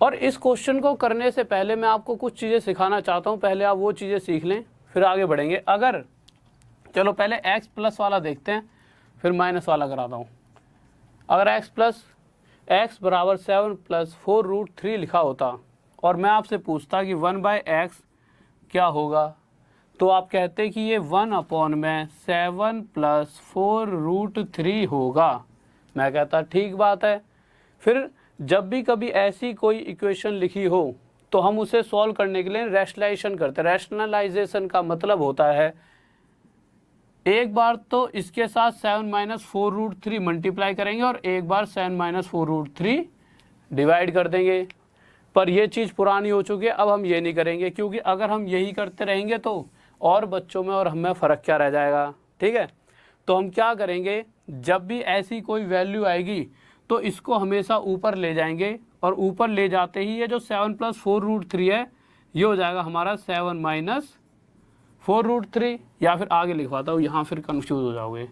और इस क्वेश्चन को करने से पहले मैं आपको कुछ चीज़ें सिखाना चाहता हूँ, पहले आप वो चीज़ें सीख लें फिर आगे बढ़ेंगे। अगर चलो पहले x प्लस वाला देखते हैं, फिर माइनस वाला कराता हूँ। अगर x बराबर 7 + 4√3 लिखा होता और मैं आपसे पूछता कि 1/x क्या होगा, तो आप कहते कि ये 1/7 + 4√3 होगा। मैं कहता ठीक बात है। फिर जब भी कभी ऐसी कोई इक्वेशन लिखी हो तो हम उसे सॉल्व करने के लिए रैशनलाइजेशन करते हैं। रैशनलाइजेशन का मतलब होता है एक बार तो इसके साथ 7 - 4√3 मल्टीप्लाई करेंगे और एक बार 7 - 4√3 डिवाइड कर देंगे। पर यह चीज़ पुरानी हो चुकी है, अब हम ये नहीं करेंगे, क्योंकि अगर हम यही करते रहेंगे तो और बच्चों में और हमें फ़र्क क्या रह जाएगा, ठीक है। तो हम क्या करेंगे, जब भी ऐसी कोई वैल्यू आएगी तो इसको हमेशा ऊपर ले जाएंगे, और ऊपर ले जाते ही ये जो 7 + 4√3 है ये हो जाएगा हमारा 7 - 4√3। या फिर आगे लिखवाता हूँ, यहाँ फिर कंफ्यूज हो जाओगे।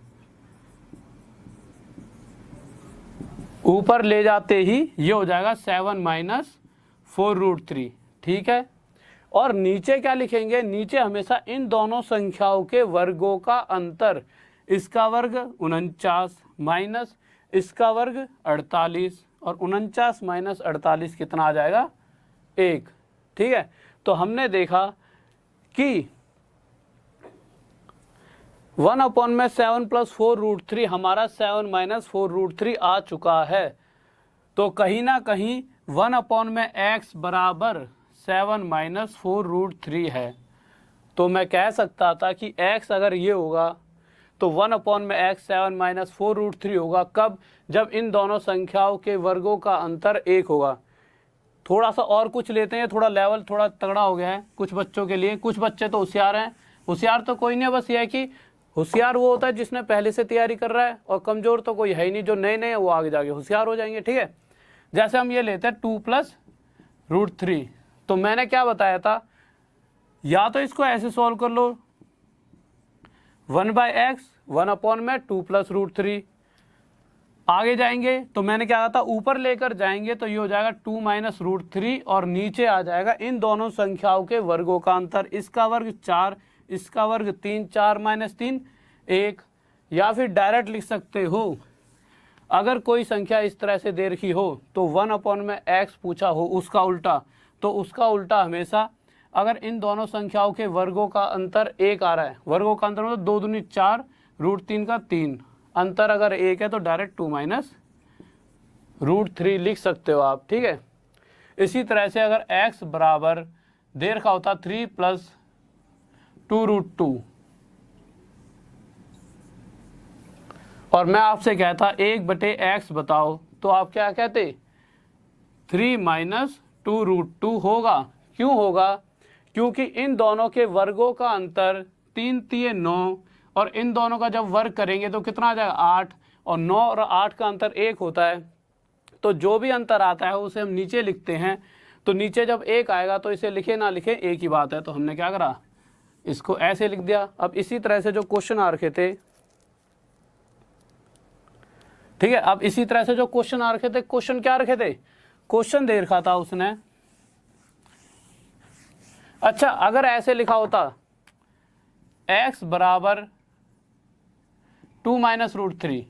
ऊपर ले जाते ही ये हो जाएगा 7 - 4√3, ठीक है। और नीचे क्या लिखेंगे, नीचे हमेशा इन दोनों संख्याओं के वर्गों का अंतर, इसका वर्ग 49 माइनस इसका वर्ग 48, और 49 - 48 कितना आ जाएगा, 1, ठीक है। तो हमने देखा कि 1/7 + 4√3 हमारा 7 - 4√3 आ चुका है। तो कहीं ना कहीं 1/x बराबर 7 - 4√3 है। तो मैं कह सकता था कि x अगर ये होगा तो 1/x 7 - 4√3 होगा। कब, जब इन दोनों संख्याओं के वर्गों का अंतर 1 होगा। थोड़ा सा और कुछ लेते हैं, थोड़ा लेवल थोड़ा तगड़ा हो गया है कुछ बच्चों के लिए। कुछ बच्चे तो होशियार हैं, होशियार तो कोई नहीं है, बस ये है कि होशियार वो होता है जिसने पहले से तैयारी कर रहा है, और कमज़ोर तो कोई है ही नहीं, जो नए नए हैं वो आगे जाके होशियार हो जाएंगे, ठीक है। जैसे हम ये लेते हैं 2 + √3, तो मैंने क्या बताया था, या तो इसको ऐसे सॉल्व कर लो, 1/x 1/2 + √3। आगे जाएंगे तो मैंने क्या कहा था, ऊपर लेकर जाएंगे तो ये हो जाएगा 2 - √3, और नीचे आ जाएगा इन दोनों संख्याओं के वर्गों का अंतर, इसका वर्ग 4 इसका वर्ग 3, 4 - 3 1। या फिर डायरेक्ट लिख सकते हो, अगर कोई संख्या इस तरह से दे रखी हो तो 1/x पूछा हो उसका उल्टा, तो उसका उल्टा हमेशा, अगर इन दोनों संख्याओं के वर्गों का अंतर 1 आ रहा है, वर्गों का अंतर मतलब 2 दूनी 4, √3 का 3, अंतर अगर 1 है तो डायरेक्ट 2 - √3 लिख सकते हो आप, ठीक है। इसी तरह से अगर x बराबर दे रखा होता 3 + 2√2 और मैं आपसे कहता 1/x बताओ, तो आप क्या कहते 3 - 2√2 होगा। क्यों होगा? क्योंकि इन दोनों के वर्गों का अंतर 3 × 3 = 9 और इन दोनों का जब वर्ग करेंगे तो कितना आ जाएगा 8 और 9 और 8 का अंतर 1 होता है। तो जो भी अंतर आता है उसे हम नीचे लिखते हैं। तो नीचे जब 1 आएगा तो इसे लिखे ना लिखे एक ही बात है। तो हमने क्या करा, इसको ऐसे लिख दिया। अब इसी तरह से जो क्वेश्चन आ रखे थे, ठीक है, अब इसी तरह से जो क्वेश्चन आ रखे थे, क्वेश्चन क्या रखे थे, क्वेश्चन दे रखा था उसने। अच्छा, अगर ऐसे लिखा होता x बराबर 2 - √3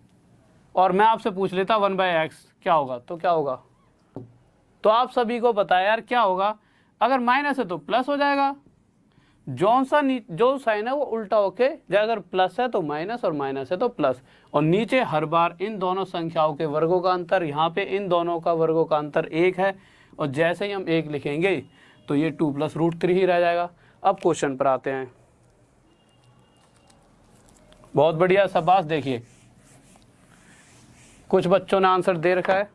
और मैं आपसे पूछ लेता 1/x क्या होगा, तो क्या होगा? तो आप सभी को पता है यार क्या होगा, अगर माइनस है तो प्लस हो जाएगा। जो साइन है वो उल्टा होके, अगर प्लस है तो माइनस और माइनस है तो प्लस। और नीचे हर बार इन दोनों संख्याओं के वर्गों का अंतर, यहाँ पे इन दोनों का वर्गों का अंतर 1 है और जैसे ही हम 1 लिखेंगे तो ये 2 + √3 ही रह जाएगा। अब क्वेश्चन पर आते हैं। बहुत बढ़िया, शाबाश। देखिए कुछ बच्चों ने आंसर दे रखा है।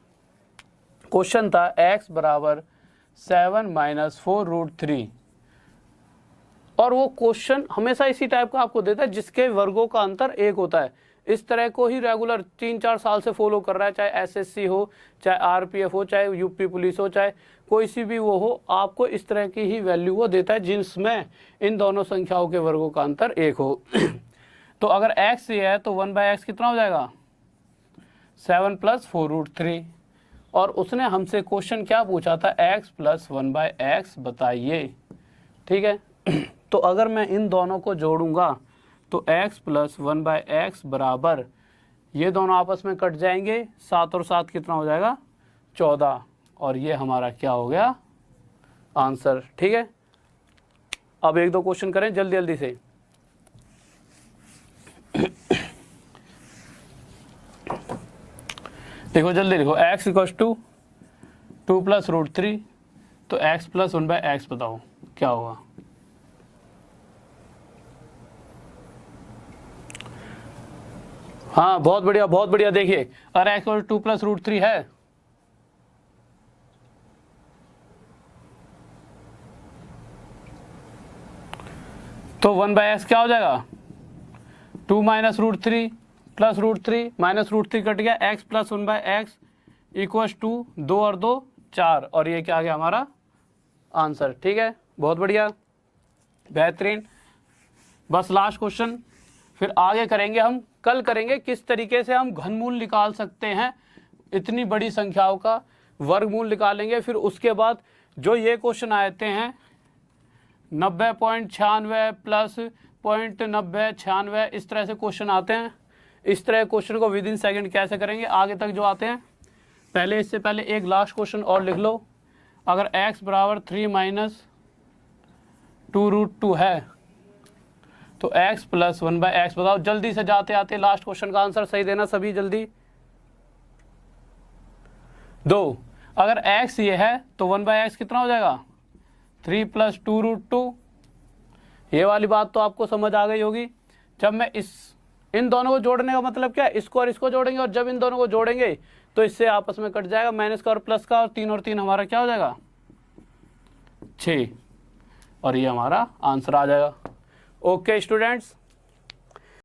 क्वेश्चन था x बराबर 7 - 4√3 और वो क्वेश्चन हमेशा इसी टाइप का आपको देता है जिसके वर्गों का अंतर 1 होता है। इस तरह को ही रेगुलर 3-4 साल से फॉलो कर रहा है, चाहे SSC हो, चाहे RPF हो, चाहे यूपी पुलिस हो, चाहे कोई सी भी वो हो, आपको इस तरह की ही वैल्यू वो देता है जिसमें इन दोनों संख्याओं के वर्गों का अंतर 1 हो। तो अगर x ये है तो 1/x कितना हो जाएगा 7 + 4√3 और उसने हमसे क्वेश्चन क्या पूछा था, x + 1/x बताइए। ठीक है, तो अगर मैं इन दोनों को जोड़ूंगा तो x + 1/x बराबर, ये दोनों आपस में कट जाएंगे, 7 और 7 कितना हो जाएगा 14 और ये हमारा क्या हो गया आंसर। ठीक है, अब 1-2 क्वेश्चन करें जल्दी जल्दी से। देखो जल्दी लिखो, x = 2 + √3 तो x + 1/x बताओ क्या होगा। हाँ बहुत बढ़िया बहुत बढ़िया। देखिए अगर x = 2 + √3 है तो 1/x क्या हो जाएगा 2 - √3 + √3 -√3 कट गया, x + 1/x = 2 और 2 4 और ये क्या आ गया हमारा आंसर। ठीक है, बहुत बढ़िया, बेहतरीन। बस लास्ट क्वेश्चन, फिर आगे करेंगे हम, कल करेंगे किस तरीके से हम घनमूल निकाल सकते हैं, इतनी बड़ी संख्याओं का वर्गमूल निकालेंगे। फिर उसके बाद जो ये क्वेश्चन आते हैं 90.96 + 0.9096 इस तरह से क्वेश्चन आते हैं, इस तरह क्वेश्चन को विदिन सेकंड कैसे करेंगे आगे तक जो आते हैं। पहले इससे पहले एक लास्ट क्वेश्चन और लिख लो, अगर x बराबर 3 - 2√2 है तो x + 1/x बताओ। जल्दी से जाते आते लास्ट क्वेश्चन का आंसर सही देना सभी जल्दी। 2 अगर x ये है तो 1/x कितना हो जाएगा 3 + 2√2। ये वाली बात तो आपको समझ आ गई होगी। जब मैं इन दोनों को जोड़ने का मतलब क्या है, इसको और इसको जोड़ेंगे और जब इन दोनों को जोड़ेंगे तो इससे आपस में कट जाएगा माइनस का और प्लस का, और 3 और 3 हमारा क्या हो जाएगा 6 और ये हमारा आंसर आ जाएगा। Okay students,